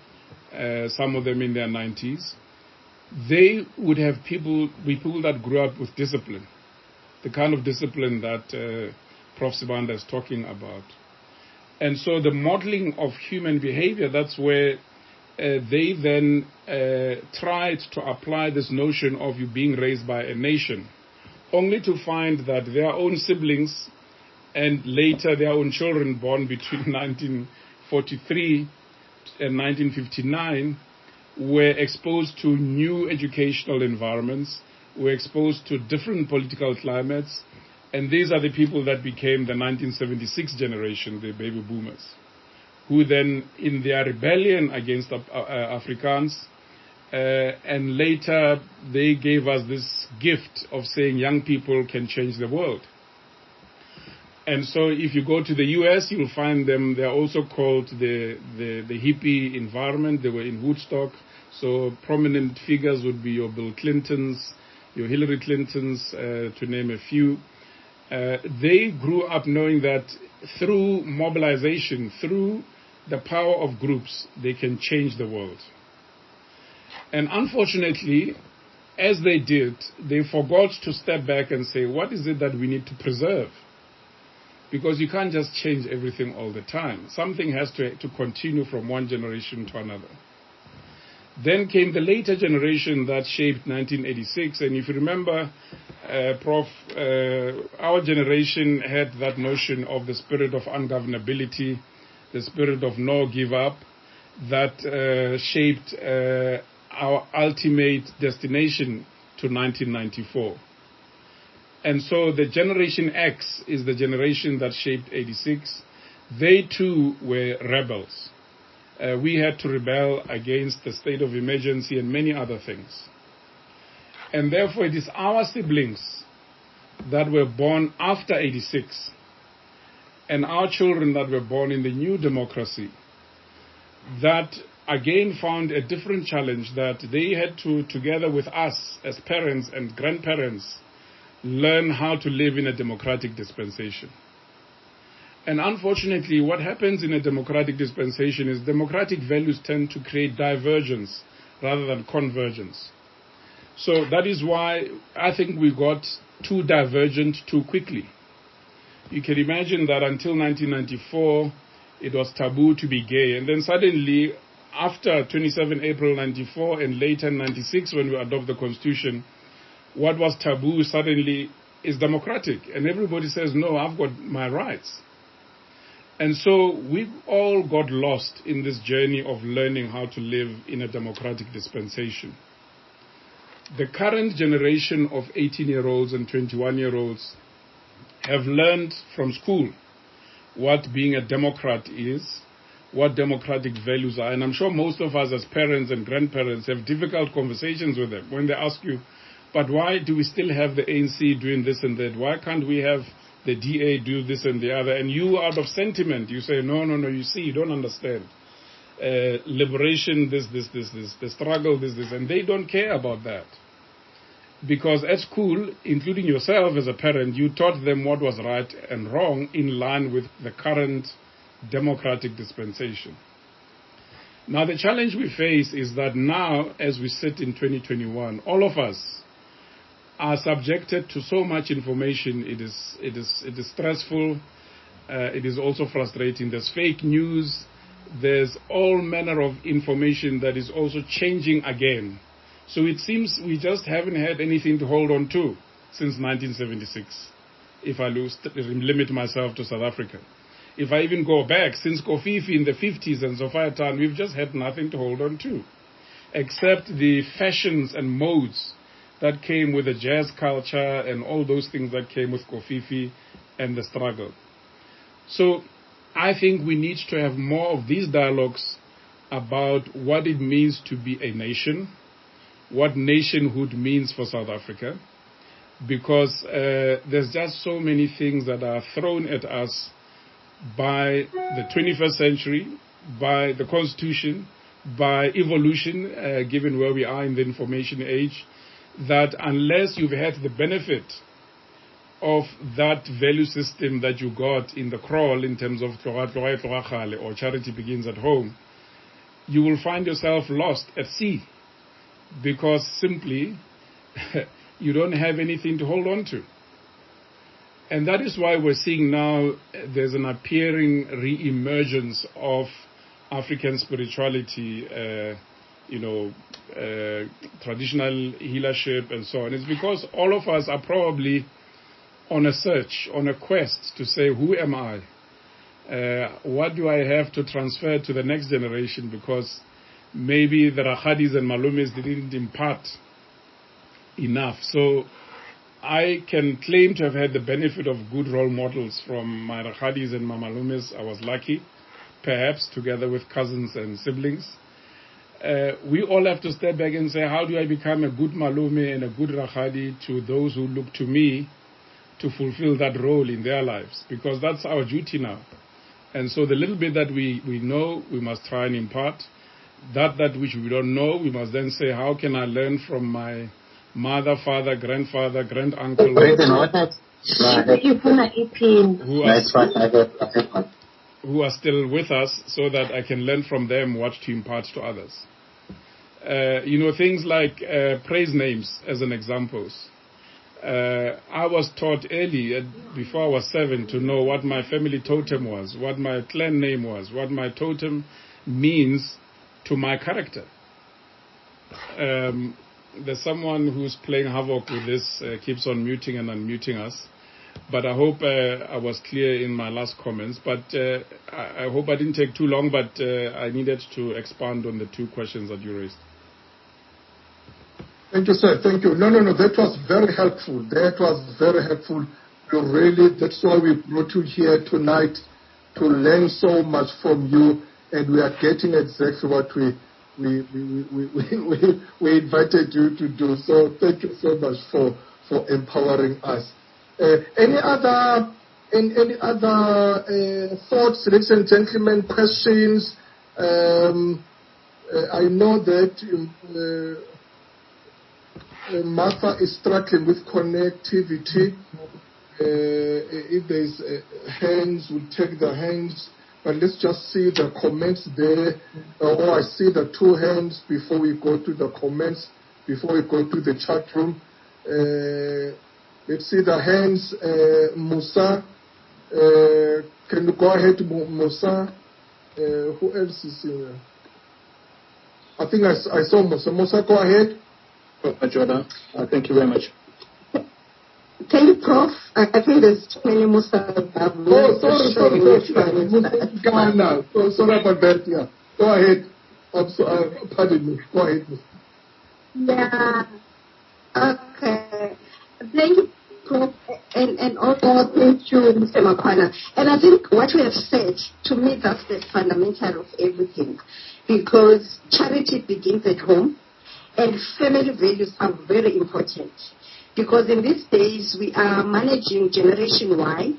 some of them in their 90s. They would have people that grew up with discipline, the kind of discipline that Prof. Sibanda is talking about. And so the modeling of human behavior, that's where they then tried to apply this notion of you being raised by a nation, only to find that their own siblings and later their own children born between 1943 and 1959 were exposed to new educational environments, were exposed to different political climates, and these are the people that became the 1976 generation, the baby boomers, who then, in their rebellion against Afrikaans, and later they gave us this gift of saying young people can change the world. And so if you go to the US, you'll find them, they're also called the hippie environment. They were in Woodstock. So prominent figures would be your Bill Clintons, your Hillary Clintons, to name a few. They grew up knowing that through mobilization, through the power of groups, they can change the world. And unfortunately, as they did, they forgot to step back and say, what is it that we need to preserve? Because you can't just change everything all the time. Something has to continue from one generation to another. Then came the later generation that shaped 1986. And if you remember, Prof, our generation had that notion of the spirit of ungovernability, the spirit of no give up, that shaped our ultimate destination to 1994. And so the Generation X is the generation that shaped 86. They too were rebels. We had to rebel against the state of emergency and many other things. And therefore it is our siblings that were born after 86 and our children that were born in the new democracy that again found a different challenge, that they had to, together with us as parents and grandparents, learn how to live in a democratic dispensation. And unfortunately, what happens in a democratic dispensation is democratic values tend to create divergence rather than convergence. So that is why I think we got too divergent too quickly. You can imagine that until 1994, it was taboo to be gay. And then suddenly, after 27 April 94 and later 96, when we adopt the Constitution, what was taboo suddenly is democratic. And everybody says, no, I've got my rights. And so we all got lost in this journey of learning how to live in a democratic dispensation. The current generation of 18-year-olds and 21-year-olds have learned from school what being a Democrat is, what democratic values are. And I'm sure most of us as parents and grandparents have difficult conversations with them when they ask you, but why do we still have the ANC doing this and that? Why can't we have the DA do this and the other? And you, out of sentiment, you say, no, you see, you don't understand. Liberation, this, the struggle, this. And they don't care about that. Because at school, including yourself as a parent, you taught them what was right and wrong in line with the current democratic dispensation. Now, the challenge we face is that now, as we sit in 2021, all of us are subjected to so much information. It is stressful. It is also frustrating. There's fake news. There's all manner of information that is also changing again. So it seems we just haven't had anything to hold on to since 1976, if I limit myself to South Africa. If I even go back, since Kofifi in the 50s and Sophia Town, we've just had nothing to hold on to, except the fashions and modes that came with the jazz culture and all those things that came with Kofifi and the struggle. So I think we need to have more of these dialogues about what it means to be a nation, what nationhood means for South Africa, because there's just so many things that are thrown at us by the 21st century, by the Constitution, by evolution, given where we are in the information age, that unless you've had the benefit of that value system that you got in the crawl in terms of or charity begins at home, you will find yourself lost at sea, because simply you don't have anything to hold on to. And that is why we're seeing now there's an appearing re-emergence of African spirituality, traditional healership and so on. It's because all of us are probably on a search, on a quest to say, who am I? What do I have to transfer to the next generation? Because maybe the Rakhadis and Malumes didn't impart enough. So I can claim to have had the benefit of good role models from my Rakhadis and my Malumes. I was lucky, perhaps, together with cousins and siblings. We all have to step back and say, how do I become a good Malume and a good Rakhadi to those who look to me to fulfill that role in their lives? Because that's our duty now. And so the little bit that we know, we must try and impart. That which we don't know, we must then say, how can I learn from my mother, father, grandfather, granduncle, who are still with us, so that I can learn from them what to impart to others. Things like praise names, as an example. I was taught early, before I was 7, to know what my family totem was, what my clan name was, what my totem means to my character. There's someone who's playing havoc with this, keeps on muting and unmuting us. But I hope I was clear in my last comments. But I hope I didn't take too long, but I needed to expand on the two questions that you raised. Thank you, sir. Thank you. No. That was very helpful. That was very helpful. That's why we brought you here tonight, to learn so much from you, and we are getting exactly what we invited you to do. So thank you so much for empowering us. Any other thoughts, ladies and gentlemen, questions? I know that Martha is struggling with connectivity. If there's hands, we'll take the hands. But let's just see the comments there. I see the two hands before we go to the comments, before we go to the chat room. Let's see the hands. Musa, can you go ahead, Musa? Who else is here? I think I saw Musa. Musa, go ahead. Majola, thank you very much. Thank you, Prof. I think there's too many Musa. Sorry. Ghana. Sorry about that. Yeah. Go ahead. Pardon me. Go ahead. Yeah. Okay. Thank you, Prof. And also thank you, Mr. Makwana. And I think what we have said, to me, that's the fundamental of everything. Because charity begins at home, and family values are very important. Because in these days, we are managing Generation Y,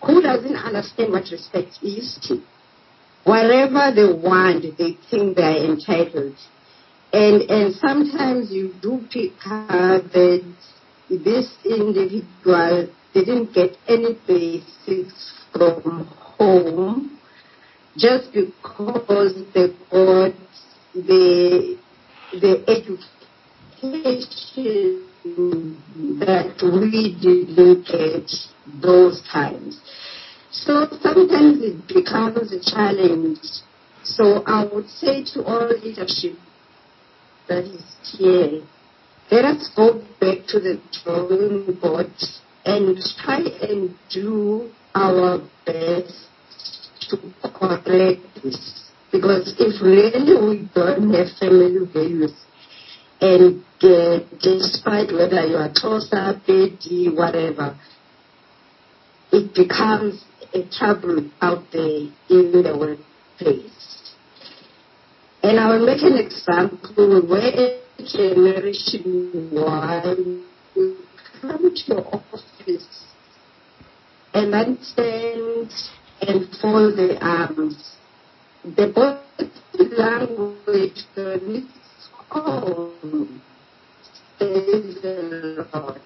who doesn't understand what respect is. Whatever they want, they think they are entitled. And sometimes you do pick up that this individual didn't get any basics from home just because they got the education that we didn't get those times. So sometimes it becomes a challenge. So I would say to all leadership that is here, let us go back to the drawing board and try and do our best to correct this. Because if really we don't have family values, and despite whether you are Tosa, Betty, whatever, it becomes a trouble out there in the workplace. And I will make an example where Generation Y will come to your office and then stand and fold their arms. The body language needs says a lot.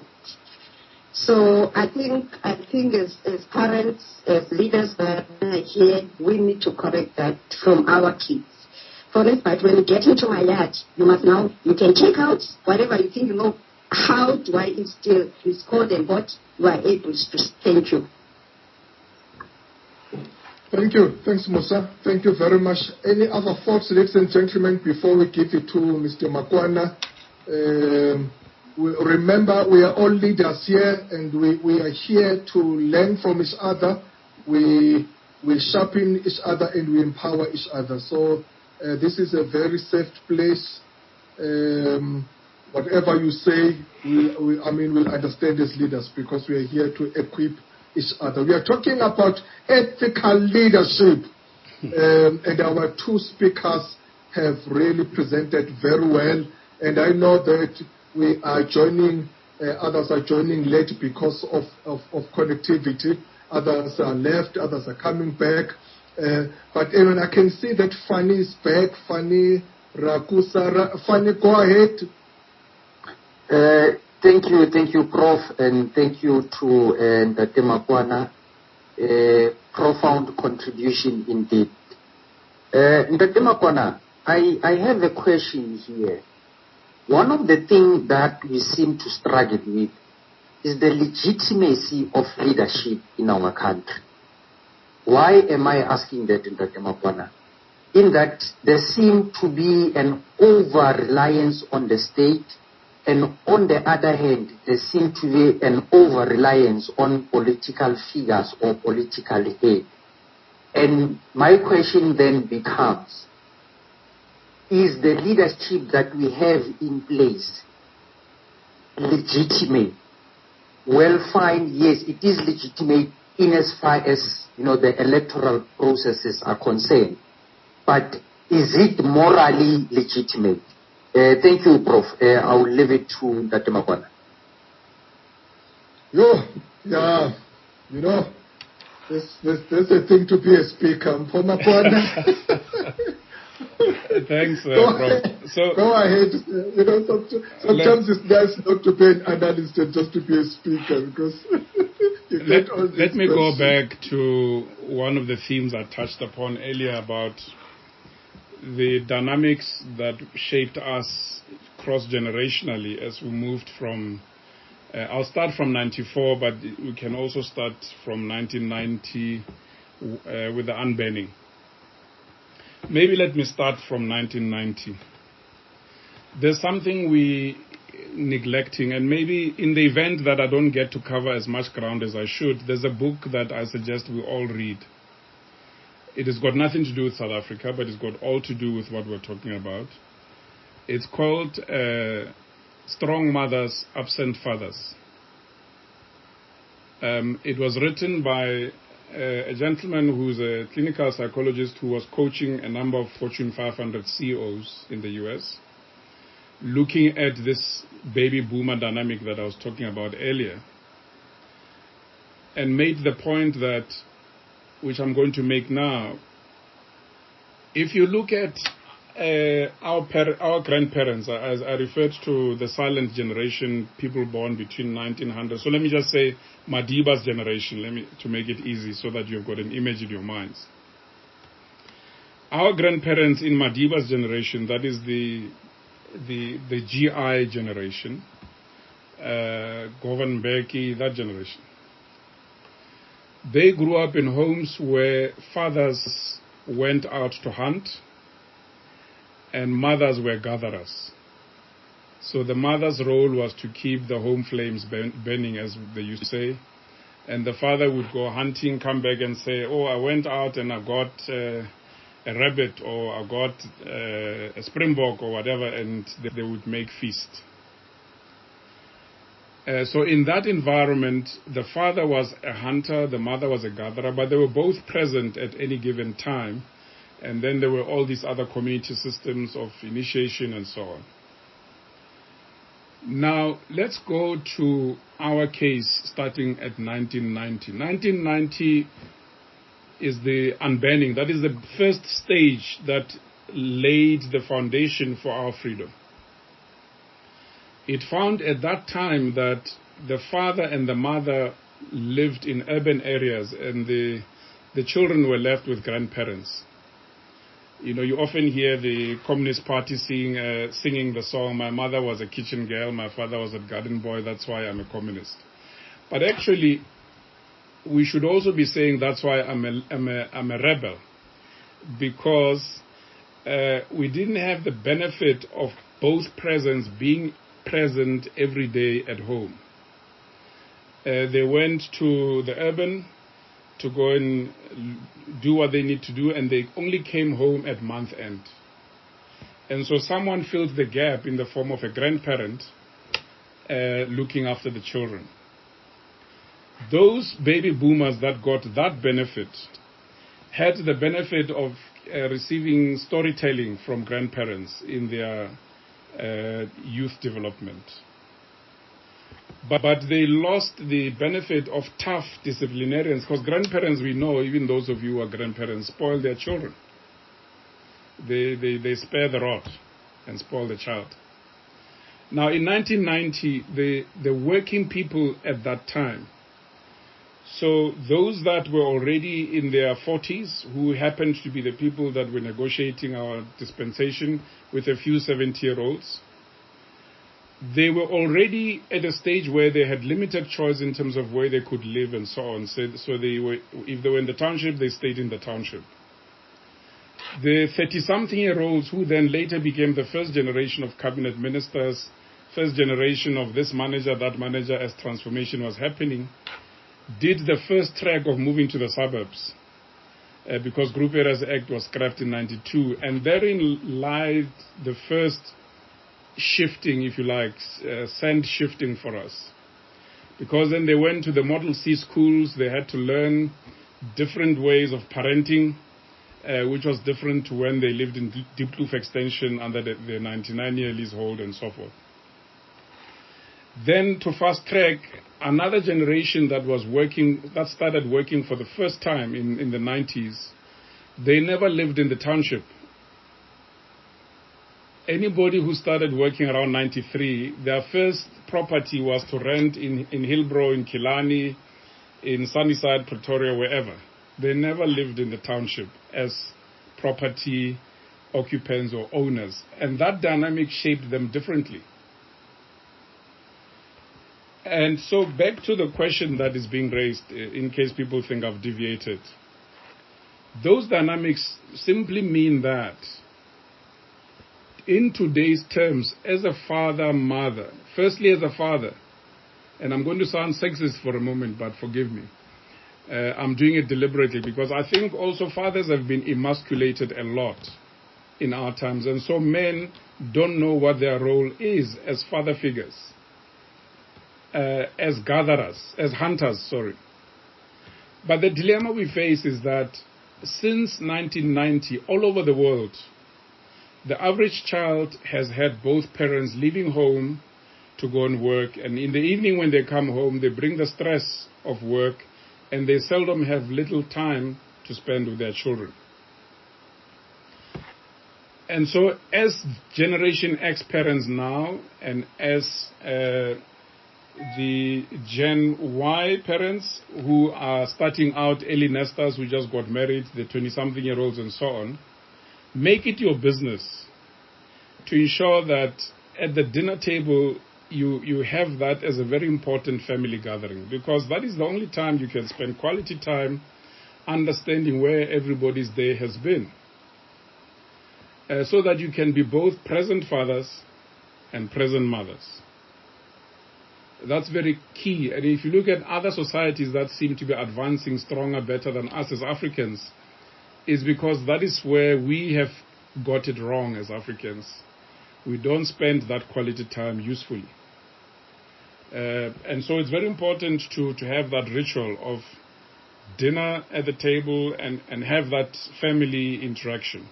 So I think as parents, as leaders that are here, we need to correct that from our kids. For instance, when you get into my yard, you can check out whatever you think you know. How do I instill this code and what you are able to? Thank you. Thank you. Thanks, Musa. Thank you very much. Any other thoughts, ladies and gentlemen, before we give it to Mr. Makwana? Remember, we are all leaders here, and we are here to learn from each other. We sharpen each other, and we empower each other. So this is a very safe place. Whatever you say, we'll understand as leaders, because we are here to equip each other. We are talking about ethical leadership, and our two speakers have really presented very well. And I know that we are joining, others are joining late because of connectivity. Others are left, others are coming back. But even I can see that Fanny is back. Fanny Rakusara. Fanny, go ahead. Thank you, Prof, and thank you to Mpho Makwana. Profound contribution indeed. Mpho Makwana, I have a question here. One of the things that we seem to struggle with is the legitimacy of leadership in our country. Why am I asking that, Mpho Makwana? In that there seems to be an over-reliance on the state, and on the other hand, there seems to be an over-reliance on political figures or political head. And my question then becomes, is the leadership that we have in place legitimate. Well, fine, yes, it is legitimate in as far as, the electoral processes are concerned. But is it morally legitimate? Thank you, Prof. I will leave it to Mpho Makwana. Yeah, there's a thing to be a speaker, Mpho Makwana. Thanks, Prof. So go ahead. Sometimes it's nice not to be an analyst and just to be a speaker, because let me go back to one of the themes I touched upon earlier about the dynamics that shaped us cross-generationally as we moved from, I'll start from 94, but we can also start from 1990 with the unbanning. Maybe let me start from 1990. There's something we neglecting, and maybe in the event that I don't get to cover as much ground as I should, there's a book that I suggest we all read. It has got nothing to do with South Africa, but it's got all to do with what we're talking about. It's called Strong Mothers, Absent Fathers. It was written by a gentleman who's a clinical psychologist who was coaching a number of Fortune 500 CEOs in the US, looking at this baby boomer dynamic that I was talking about earlier, and made the point that, which I'm going to make now, if you look at our grandparents, as I referred to the silent generation, people born between 1900. So let me just say Madiba's generation, to make it easy so that you've got an image in your minds. Our grandparents in Madiba's generation, that is the GI generation, Govan Beki, that generation. They grew up in homes where fathers went out to hunt and mothers were gatherers. So the mother's role was to keep the home flames burning, as they used to say. And the father would go hunting, come back and say, oh, I went out and I got a rabbit, or I got a springbok or whatever, and they would make feast. So in that environment, the father was a hunter, the mother was a gatherer, but they were both present at any given time. And then there were all these other community systems of initiation and so on. Now, let's go to our case starting at 1990. 1990 is the unbanning. That is the first stage that laid the foundation for our freedom. It found at that time that the father and the mother lived in urban areas and the children were left with grandparents. You often hear the Communist Party singing the song, my mother was a kitchen girl, my father was a garden boy, that's why I'm a communist. But actually, we should also be saying that's why I'm a rebel, because we didn't have the benefit of both presents being present every day at home. They went to the urban to go and do what they need to do, and they only came home at month end. And so someone filled the gap in the form of a grandparent looking after the children. Those baby boomers that got that benefit had the benefit of receiving storytelling from grandparents in their youth development. But they lost the benefit of tough disciplinarians, because grandparents, we know, even those of you who are grandparents, spoil their children. They spare the rod and spoil the child. Now, in 1990, the working people at that time, so those that were already in their 40s, who happened to be the people that were negotiating our dispensation with a few 70-year-olds, they were already at a stage where they had limited choice in terms of where they could live and so on. So they were, if they were in the township, they stayed in the township. The 30-something-year-olds who then later became the first generation of cabinet ministers, first generation of this manager, that manager, as transformation was happening, did the first track of moving to the suburbs because Group Areas Act was scrapped in 92. And therein lied the first shifting, if you like, sand shifting for us. Because then they went to the Model C schools, they had to learn different ways of parenting, which was different to when they lived in Diepkloof Extension under the 99-year leasehold and so forth. Then to fast track, another generation that started working for the first time in the 90s, they never lived in the township. Anybody who started working around 93, their first property was to rent in Hillbrow, in Killarney, in Sunnyside, Pretoria, wherever. They never lived in the township as property occupants or owners. And that dynamic shaped them differently. And so back to the question that is being raised, in case people think I've deviated. Those dynamics simply mean that in today's terms, as a father, mother, firstly as a father, and I'm going to sound sexist for a moment, but forgive me. I'm doing it deliberately because I think also fathers have been emasculated a lot in our times, and so men don't know what their role is as father figures, as gatherers, as hunters, sorry. But the dilemma we face is that since 1990, all over the world, the average child has had both parents leaving home to go and work, and in the evening when they come home, they bring the stress of work, and they seldom have little time to spend with their children. And so as Generation X parents now, and as the Gen Y parents who are starting out, early nesters who just got married, the 20-something-year-olds and so on, make it your business to ensure that at the dinner table you have that as a very important family gathering, because that is the only time you can spend quality time understanding where everybody's day has been, so that you can be both present fathers and present mothers. That's very key. And if you look at other societies that seem to be advancing stronger, better than us as Africans, is because that is where we have got it wrong as Africans. We don't spend that quality time usefully. And so it's very important to have that ritual of dinner at the table and have that family interaction.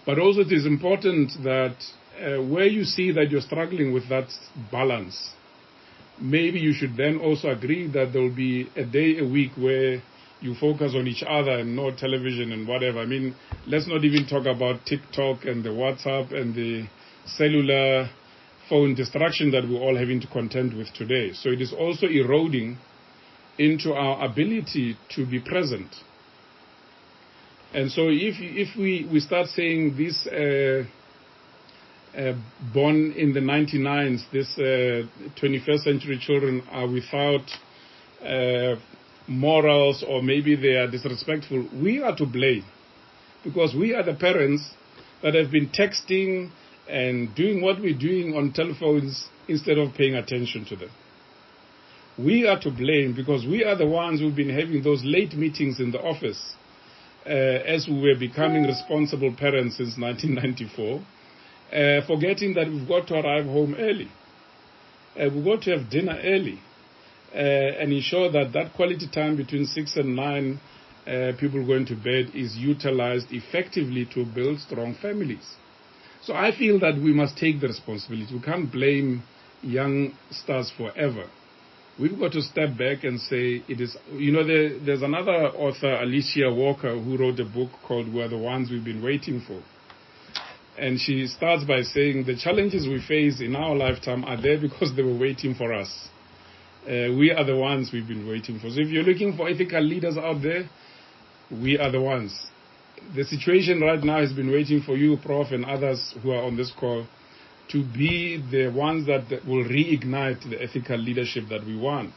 But also it is important that where you see that you're struggling with that balance, maybe you should then also agree that there will be a day a week where you focus on each other and no television and whatever. I mean, let's not even talk about TikTok and the WhatsApp and the cellular phone distraction that we're all having to contend with today. So it is also eroding into our ability to be present. And so if we start saying this born in the 99s, this 21st century children are without morals, or maybe they are disrespectful, we are to blame, because we are the parents that have been texting and doing what we're doing on telephones instead of paying attention to them. We are to blame because we are the ones who've been having those late meetings in the office as we were becoming responsible parents since 1994, forgetting that we've got to arrive home early. We've got to have dinner early. And ensure that quality time between 6 and 9, people going to bed, is utilized effectively to build strong families. So I feel that we must take the responsibility. We can't blame youngsters forever. We've got to step back and say it is, there's another author, Alicia Walker, who wrote a book called We're the Ones We've Been Waiting For. And she starts by saying the challenges we face in our lifetime are there because they were waiting for us. We are the ones we've been waiting for. So if you're looking for ethical leaders out there, we are the ones. The situation right now has been waiting for you, Prof, and others who are on this call, to be the ones that will reignite the ethical leadership that we want.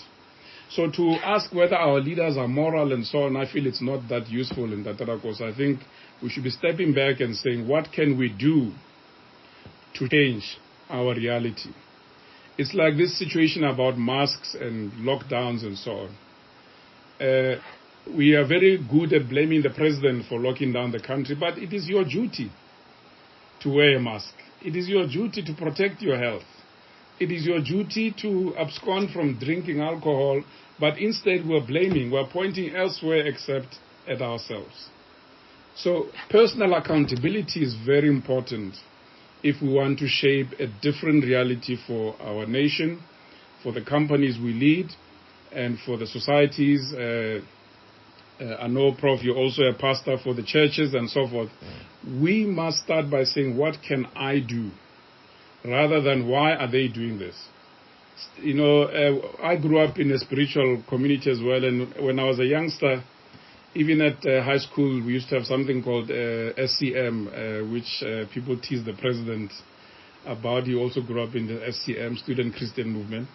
So to ask whether our leaders are moral and so on, I feel it's not that useful in that course. I think we should be stepping back and saying, what can we do to change our reality? It's like this situation about masks and lockdowns and so on. We are very good at blaming the president for locking down the country, but it is your duty to wear a mask. It is your duty to protect your health. It is your duty to abscond from drinking alcohol, but instead we're blaming, we're pointing elsewhere except at ourselves. So personal accountability is very important if we want to shape a different reality for our nation, for the companies we lead, and for the societies. I know, Prof, you're also a pastor for the churches and so forth. We must start by saying, what can I do? Rather than, why are they doing this? You know, I grew up in a spiritual community as well, and when I was a youngster, even at high school, we used to have something called SCM, which people tease the president about. He also grew up in the SCM, Student Christian Movement.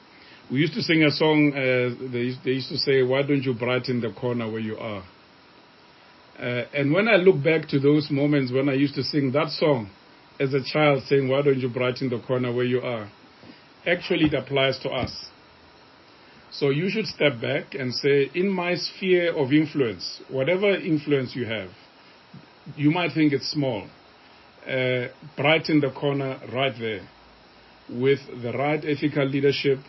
We used to sing a song, they used to say, why don't you brighten the corner where you are? And when I look back to those moments when I used to sing that song as a child, saying, why don't you brighten the corner where you are? Actually, it applies to us. So you should step back and say, in my sphere of influence, whatever influence you have, you might think it's small. Brighten the corner right there with the right ethical leadership,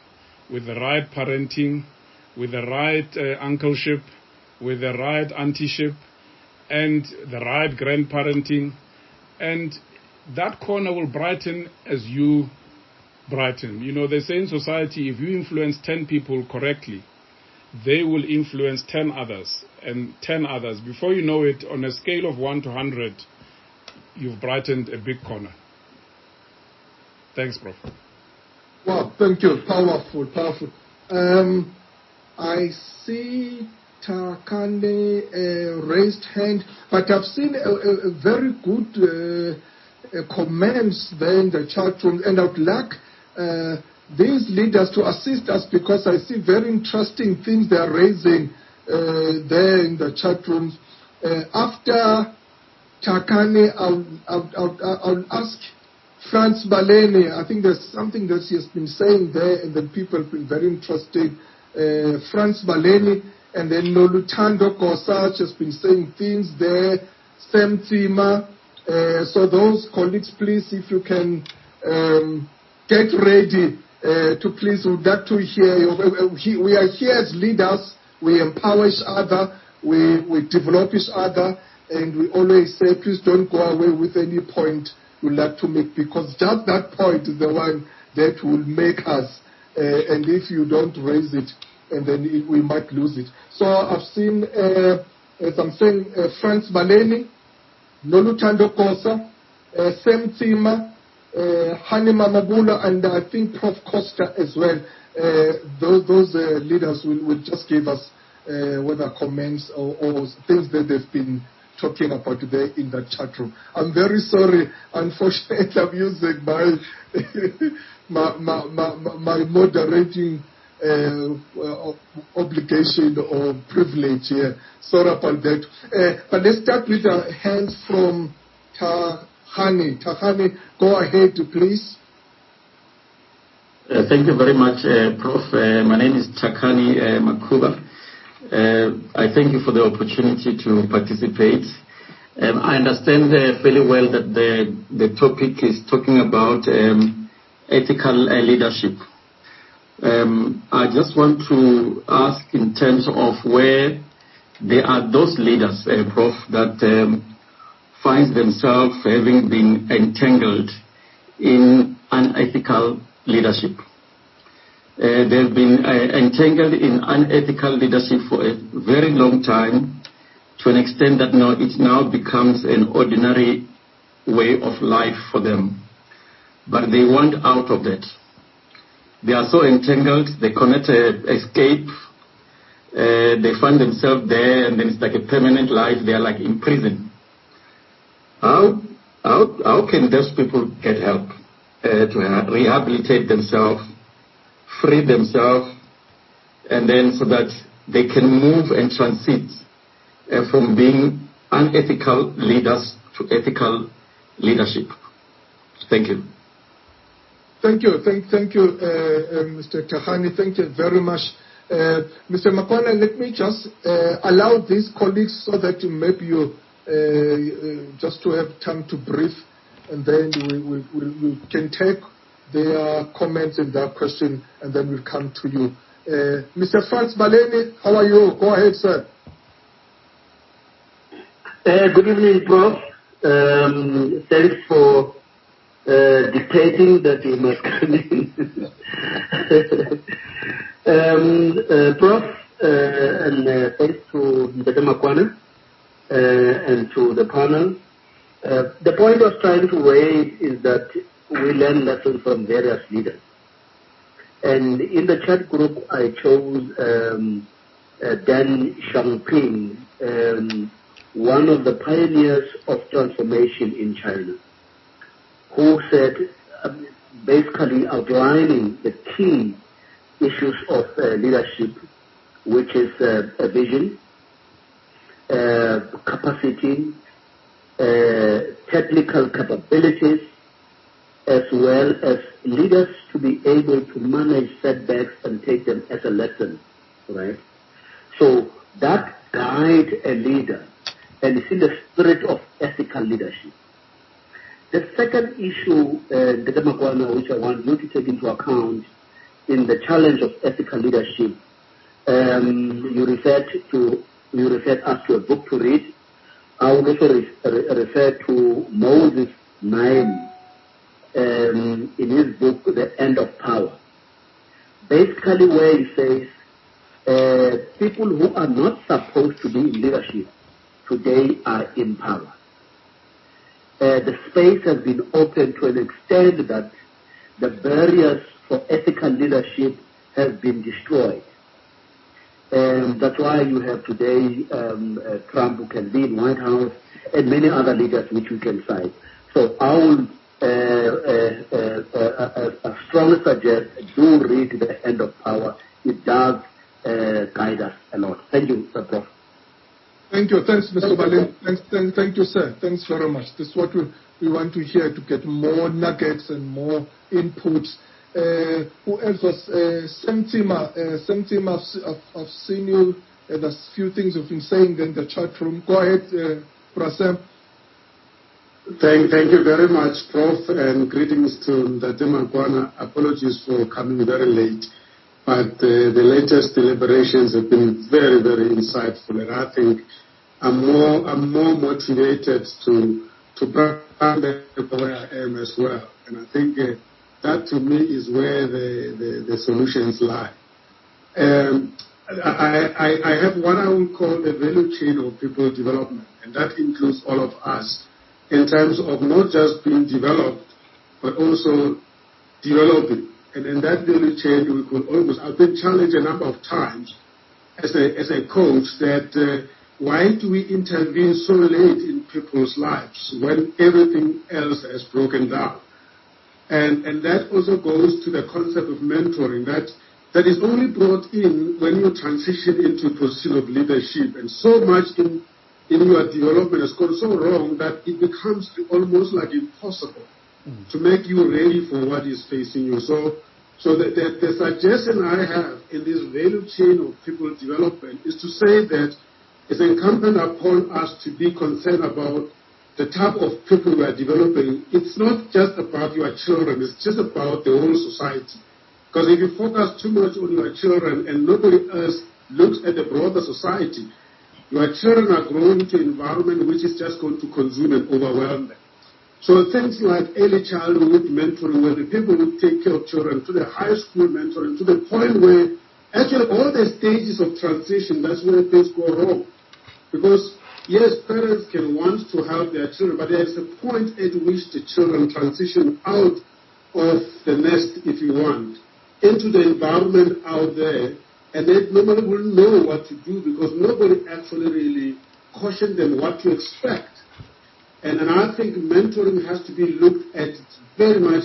with the right parenting, with the right uncleship, with the right auntieship, and the right grandparenting. And that corner will brighten as you brighten. You know, they say in society, if you influence 10 people correctly, they will influence 10 others, and 10 others. Before you know it, on a scale of 1 to 100, you've brightened a big corner. Thanks, Prof. Wow, thank you. Powerful, powerful. I see Takane raised hand, but I've seen a very good comments there in the chat room, and I would like these leaders to assist us, because I see very interesting things they are raising there in the chat rooms. After Takane, I'll ask Franz Baleni. I think there's something that he has been saying there, and the people have been very interested. Franz Baleni, and then Nolutando Kosach has been saying things there. Sam Tima. So those colleagues, please, if you can get ready to please, would like to hear. We are here as leaders. We empower each other. We develop each other, and we always say, please don't go away with any point you'd like to make, because just that point is the one that will make us. And if you don't raise it, and then we might lose it. So I've seen, as I'm saying, Franz Baleni, Nolutando Kosa, Sam Tima, Hanima Mabula, and I think Prof Costa as well. Those leaders will just give us whether comments or things that they've been talking about today in the chat room. I'm very sorry. Unfortunately, I'm using my moderating obligation or privilege here. Sorry about that. But let's start with the hands from Tahani. Tahani, go ahead, please. Thank you very much, Prof. My name is Takani Makuba. I thank you for the opportunity to participate. I understand fairly well that the topic is talking about ethical leadership. I just want to ask in terms of where there are those leaders, Prof, that find themselves having been entangled in unethical leadership. They've been entangled in unethical leadership for a very long time, to an extent that now it now becomes an ordinary way of life for them. But they want out of that. They are so entangled, they cannot escape. They find themselves there, and then it's like a permanent life. They are like in prison. How can those people get help to rehabilitate themselves, free themselves, and then so that they can move and transit from being unethical leaders to ethical leadership? Thank you. Thank you. Thank you, Mr. Tahani. Thank you very much. Mr. Makwana, let me just allow these colleagues so that maybe you just to have time to brief. and then we can take their comments and their question, and then we'll come to you. Mr. Franz Baleni, how are you? Go ahead, sir. Good evening, Prof. Thanks for dictating that you must come in. Prof, and thanks to Mpho Makwana and to the panel. The point I was trying to raise is that we learn lessons from various leaders. And in the chat group, I chose Deng Xiaoping, one of the pioneers of transformation in China, who said, basically outlining the key issues of leadership, which is a vision, capacity, technical capabilities, as well as leaders to be able to manage setbacks and take them as a lesson, right? So that guide a leader, and it's in the spirit of ethical leadership. The second issue, Mpho Makwana, which I want you to take into account in the challenge of ethical leadership, you referred us to a book to read. I would also refer to Moses 9 in his book, The End of Power. Basically where he says, people who are not supposed to be in leadership today are in power. The space has been opened to an extent that the barriers for ethical leadership have been destroyed. And that's why you have today Trump, who can be in White House, and many other leaders which we can cite. So I will strongly suggest do read The End of Power. It does guide us a lot. Thank you, Sir Prof. Thank you. Thanks, Mr. Balin. Thank you, sir. Thanks very much. This is what we want to hear, to get more nuggets and more inputs. Who else was? Semtima, I've seen you. There's a few things you've been saying in the chat room. Go ahead, Prasem. Thank you very much, Prof, and greetings to Mpho Makwana. Apologies for coming very late, but the latest deliberations have been very, very insightful, and I think I'm more motivated to prepare where I am as well, and I think that to me is where the solutions lie. I have what I would call the value chain of people development, and that includes all of us in terms of not just being developed, but also developing. And in that value chain, we could almost, I've been challenged a number of times as a coach that why do we intervene so late in people's lives when everything else has broken down? And that also goes to the concept of mentoring that is only brought in when you transition into a position of leadership. And so much in your development has gone so wrong that it becomes almost like impossible to make you ready for what is facing you. So the suggestion I have in this value chain of people development is to say that it's incumbent upon us to be concerned about the type of people we are developing. It's not just about your children, it's just about the whole society. Because if you focus too much on your children and nobody else looks at the broader society, your children are growing into an environment which is just going to consume and overwhelm them. So things like early childhood mentoring, where the people who take care of children, to the high school mentoring, to the point where actually all the stages of transition, that's where things go wrong. Because yes, parents can want to help their children, but there is a point at which the children transition out of the nest, if you want, into the environment out there, and they nobody will know what to do because nobody actually really cautioned them what to expect. And I think mentoring has to be looked at very much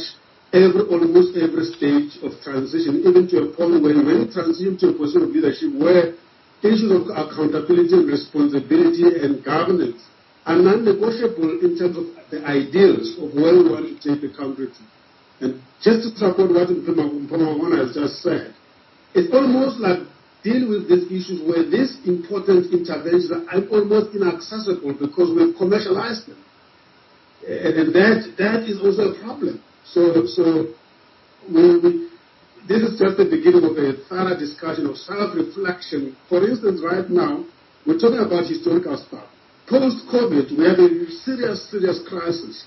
almost every stage of transition, even to a point when you transition to a position of leadership where issues of accountability and responsibility and governance are non-negotiable in terms of the ideals of where we want to take the country to. And just to support what Mpho Makwana has just said, it's almost like dealing with these issues where these important interventions are almost inaccessible because we've commercialized them. And that is also a problem. So this is just the beginning of a thorough discussion of self-reflection. For instance, right now, we're talking about historical stuff. Post-COVID, we have a serious crisis.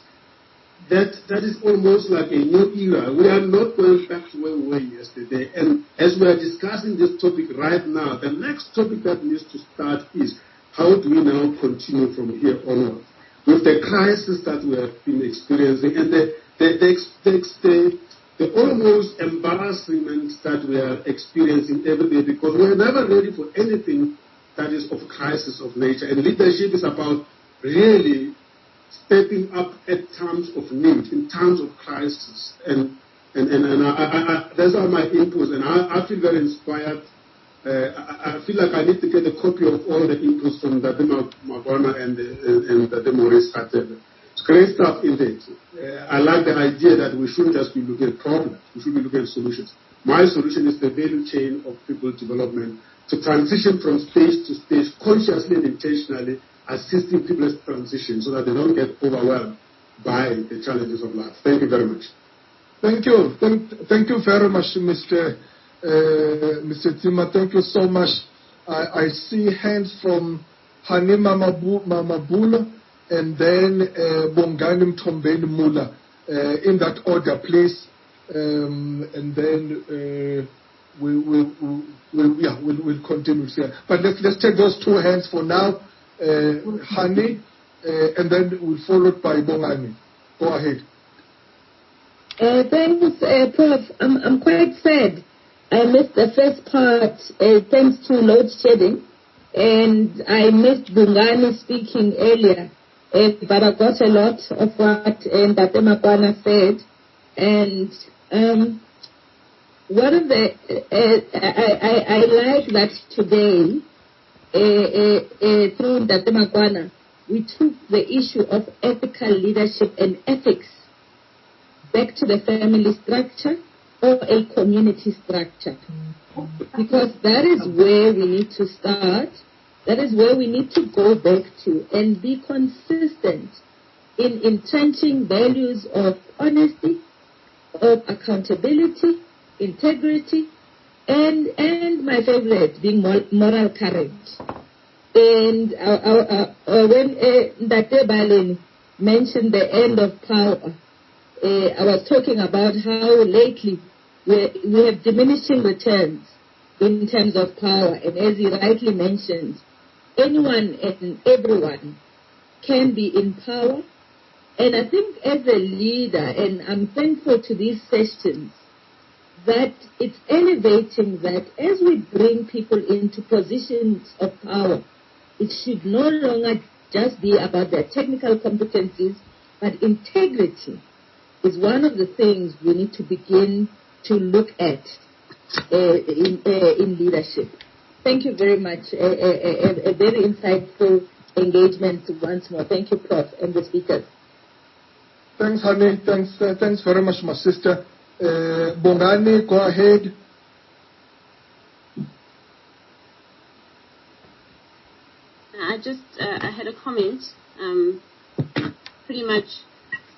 That is almost like a new era. We are not going back to where we were yesterday. And as we are discussing this topic right now, the next topic that needs to start is how do we now continue from here onward with the crisis that we have been experiencing and the almost embarrassment that we are experiencing every day, because we're never ready for anything that is of crisis of nature. And leadership is about really stepping up at times of need, in times of crisis. And those are my inputs, and I feel very inspired. I feel like I need to get a copy of all the inputs from Mpho Makwana and Maurice. It's great stuff indeed. I like the idea that we shouldn't just be looking at problems, we should be looking at solutions. My solution is the value chain of people development, to transition from stage to stage, consciously and intentionally assisting people's transition so that they don't get overwhelmed by the challenges of life. Thank you very much. Thank you. Thank you very much, Mr. Tima. Thank you so much. I see hands from Hanima Mabula and then Bongani Mtombeni Mula. In that order, please. And then we'll continue here. But let's take those two hands for now. Hani, and then we'll follow by Bongani. Go ahead. Thanks, Prof. I'm quite sad. I missed the first part thanks to load shedding, and I missed Bongani speaking earlier. But I got a lot of what Mpho Makwana said, and one of the I like that today through Mpho Makwana we took the issue of ethical leadership and ethics back to the family structure or a community structure, because that is where we need to start. That is where we need to go back to and be consistent in entrenching values of honesty, of accountability, integrity, and my favorite, being moral courage. And when Ndate Baleni mentioned the end of power, I was talking about how lately we have diminishing returns in terms of power. And as he rightly mentioned, anyone and everyone can be in power. And I think as a leader, and I'm thankful to these sessions, that it's elevating that as we bring people into positions of power, it should no longer just be about their technical competencies, but integrity is one of the things we need to begin to look at in leadership. Thank you very much. A very insightful engagement once more. Thank you, Prof, and the speakers. Thanks, Hani. Thanks very much, my sister. Bongani, go ahead. I had a comment. Pretty much,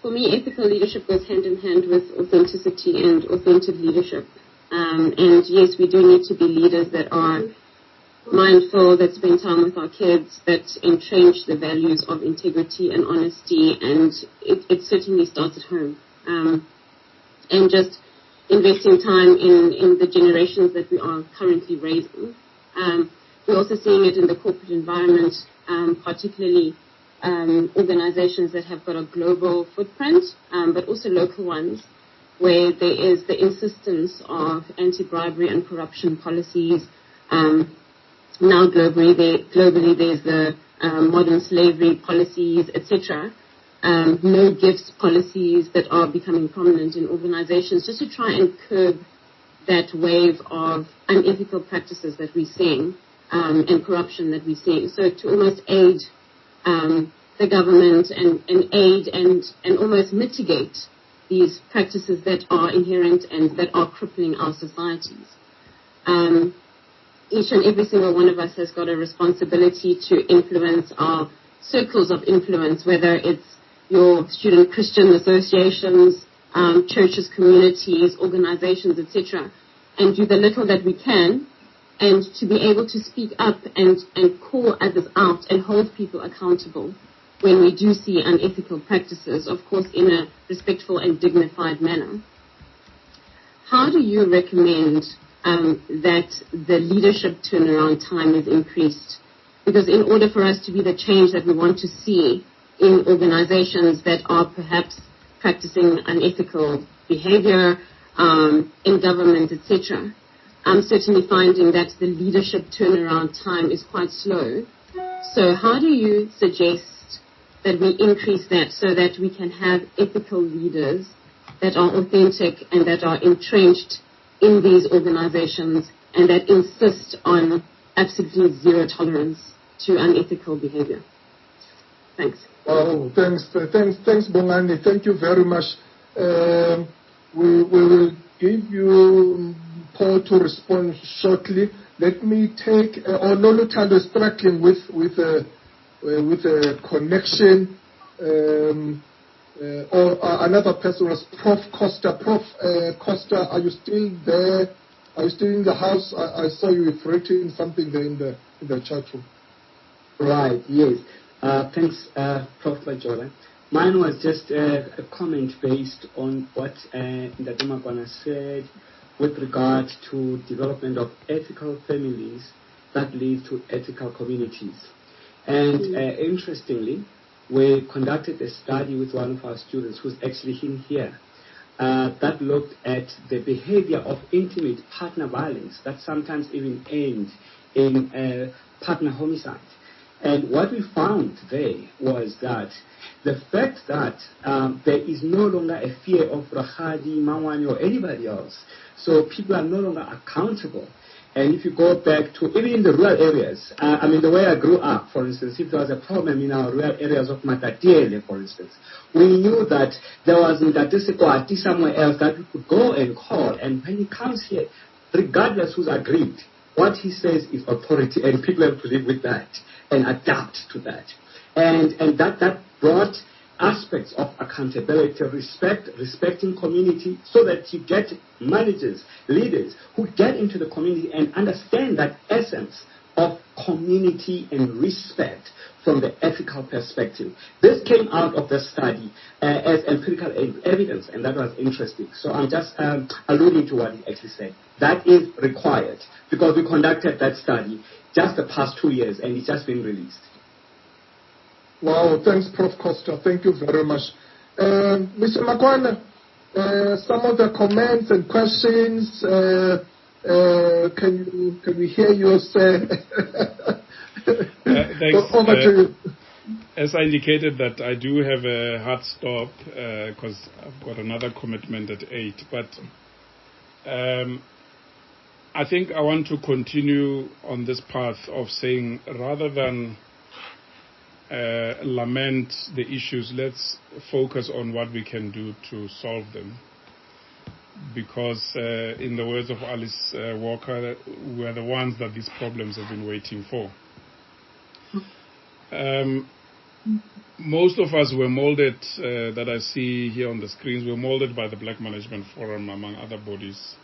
for me, ethical leadership goes hand in hand with authenticity and authentic leadership. And yes, we do need to be leaders that are mindful, that spend time with our kids, that entrench the values of integrity and honesty, and it certainly starts at home. And just investing time in the generations that we are currently raising. We're also seeing it in the corporate environment, particularly organizations that have got a global footprint, but also local ones, where there is the insistence of anti-bribery and corruption policies. Now globally there's the modern slavery policies, etc. No gifts policies that are becoming prominent in organizations, just to try and curb that wave of unethical practices that we're seeing, and corruption that we're seeing. So to almost aid the government and aid and almost mitigate these practices that are inherent and that are crippling our societies. Each and every single one of us has got a responsibility to influence our circles of influence, whether it's your student Christian associations, churches, communities, organizations, etc., and do the little that we can, and to be able to speak up and call others out and hold people accountable when we do see unethical practices, of course in a respectful and dignified manner. How do you recommend that the leadership turnaround time is increased? Because in order for us to be the change that we want to see in organizations that are perhaps practicing unethical behavior in government, etc., I'm certainly finding that the leadership turnaround time is quite slow. So how do you suggest that we increase that so that we can have ethical leaders that are authentic and that are entrenched in these organizations and that insist on absolutely zero tolerance to unethical behavior? Thanks. Oh, thanks, Bongani. Thank you very much. We will give you Paul to respond shortly. Let me take Ololutando is struggling with a connection. Or another person was Prof Costa. Prof Costa, are you still there? Are you still in the house? I saw you writing something there in the chat room. Right. Yes. Thanks, Prof. Majola. Mine was just a comment based on what Mpho Makwana said with regard to development of ethical families that lead to ethical communities. And interestingly, we conducted a study with one of our students who's actually in here that looked at the behavior of intimate partner violence that sometimes even ends in partner homicide. And what we found there was that the fact that there is no longer a fear of Rahadi, Mawani, or anybody else, so people are no longer accountable. And if you go back to even in the rural areas, I mean the way I grew up, for instance, if there was a problem in our rural areas of Matatiele, for instance, we knew that there was Ndatisikwati somewhere else that we could go and call, and when he comes here, regardless who's agreed, what he says is authority, and people have to live with that and adapt to that. And that brought aspects of accountability, respecting community, so that you get managers, leaders who get into the community and understand that essence of community and respect from the ethical perspective. This came out of the study as empirical evidence, and that was interesting. So I'm just alluding to what he actually said. That is required because we conducted that study just the past 2 years, and it's just been released. Wow, thanks, Prof. Costa. Thank you very much. Mr. Makwana, some of the comments and questions, can we hear you say? Thanks. Over to you. As I indicated that I do have a hard stop because I've got another commitment at 8, but I think I want to continue on this path of saying rather than lament the issues, let's focus on what we can do to solve them. Because in the words of Alice Walker, we're the ones that these problems have been waiting for. Most of us were molded, that I see here on the screens, were molded by the Black Management Forum, among other bodies.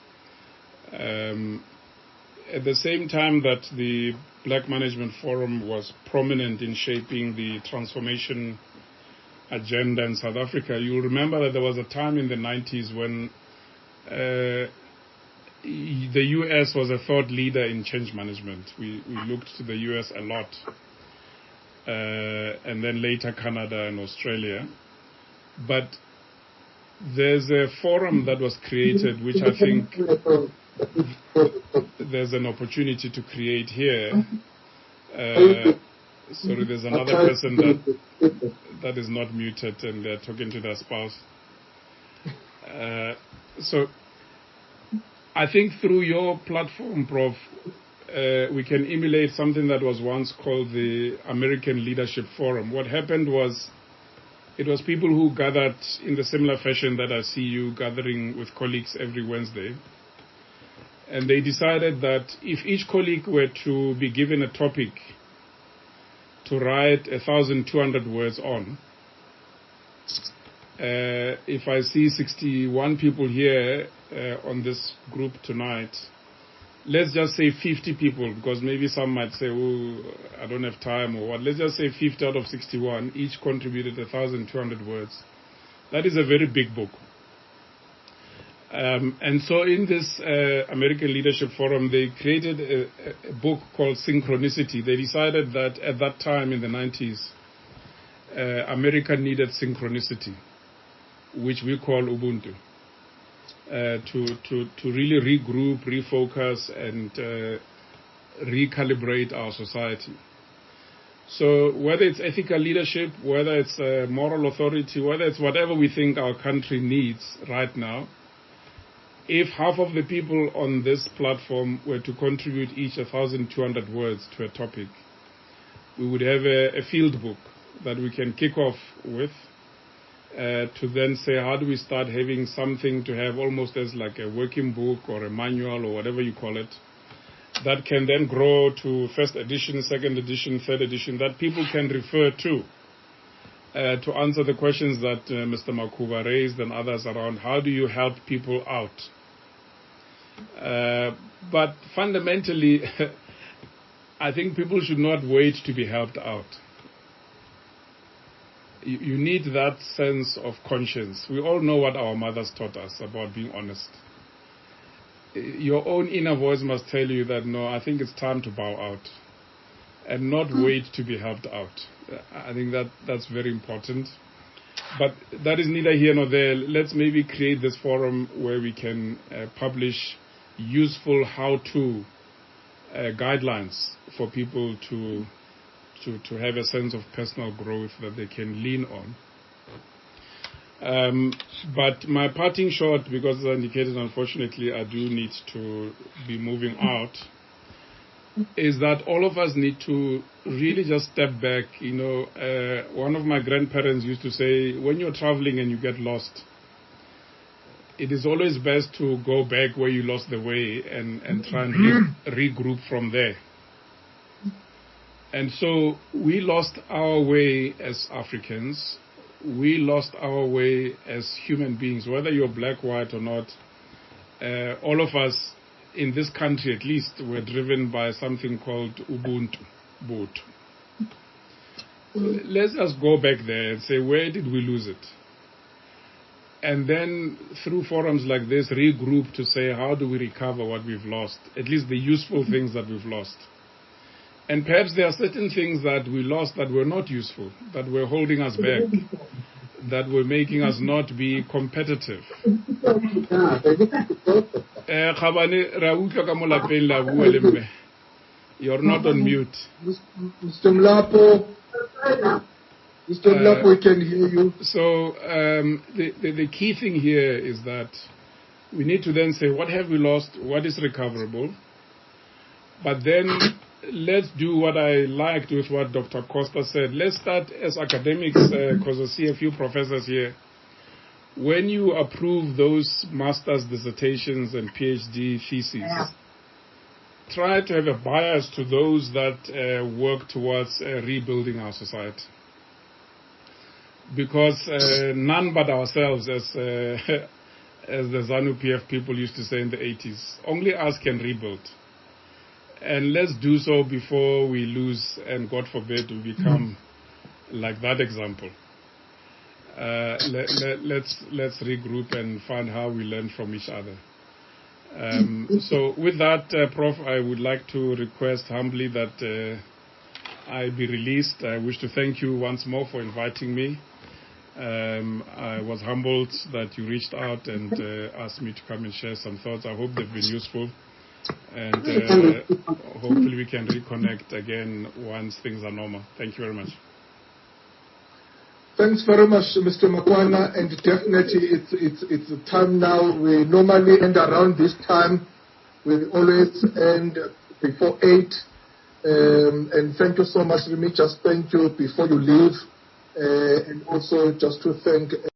At the same time that the Black Management Forum was prominent in shaping the transformation agenda in South Africa, you'll remember that there was a time in the 90s when the US was a thought leader in change management. We looked to the US a lot. And then later Canada and Australia. But there's a forum that was created, which I think there's an opportunity to create here. Sorry, there's another person that is not muted and they're talking to their spouse. So I think through your platform, Prof, we can emulate something that was once called the American Leadership Forum. What happened was, it was people who gathered in the similar fashion that I see you gathering with colleagues every Wednesday. And they decided that if each colleague were to be given a topic to write 1,200 words on, If I see 61 people here on this group tonight, let's just say 50 people, because maybe some might say, oh, I don't have time or what. Let's just say 50 out of 61, each contributed 1,200 words. That is a very big book. And so in this American Leadership Forum, they created a book called Synchronicity. They decided that at that time in the 90s, America needed synchronicity, which we call Ubuntu, to really regroup, refocus, and recalibrate our society. So whether it's ethical leadership, whether it's moral authority, whether it's whatever we think our country needs right now, if half of the people on this platform were to contribute each 1,200 words to a topic, we would have a field book that we can kick off with, to then say, how do we start having something to have almost as like a working book or a manual or whatever you call it, that can then grow to first edition, second edition, third edition, that people can refer to answer the questions that Mr. Makwana raised and others around how do you help people out. But fundamentally, I think people should not wait to be helped out. You need that sense of conscience. We all know what our mothers taught us about being honest. Your own inner voice must tell you that, no, I think it's time to bow out and not wait to be helped out. I think that's very important. But that is neither here nor there. Let's maybe create this forum where we can publish useful how-to guidelines for people to have a sense of personal growth that they can lean on. But my parting shot, because as I indicated, unfortunately, I do need to be moving out, is that all of us need to really just step back. You know, one of my grandparents used to say, when you're traveling and you get lost, it is always best to go back where you lost the way and try and regroup from there. And so we lost our way as Africans. We lost our way as human beings, whether you're black, white or not. All of us in this country, at least, were driven by something called Ubuntu. Let's just go back there and say, where did we lose it? And then through forums like this, regroup to say, how do we recover what we've lost? At least the useful things that we've lost. And perhaps there are certain things that we lost that were not useful, that were holding us back, that were making us not be competitive. You're not on mute. Mr. Mlapo, we can hear you. So the key thing here is that we need to then say, what have we lost? What is recoverable? But then let's do what I liked with what Dr. Costa said. Let's start as academics, because I see a few professors here. When you approve those master's dissertations and PhD theses, try to have a bias to those that work towards rebuilding our society. Because none but ourselves, as the ZANU-PF people used to say in the 80s, only us can rebuild. And let's do so before we lose and, God forbid, we become like that example. Let's regroup and find how we learn from each other. So with that, Prof, I would like to request humbly that I be released. I wish to thank you once more for inviting me. I was humbled that you reached out and asked me to come and share some thoughts. I hope they've been useful. And hopefully we can reconnect again once things are normal. Thank you very much. Thanks very much, Mr. Makwana, and definitely it's the time now. We normally end around this time. We always end before 8. And thank you so much. Let me just thank you before you leave, and also just to thank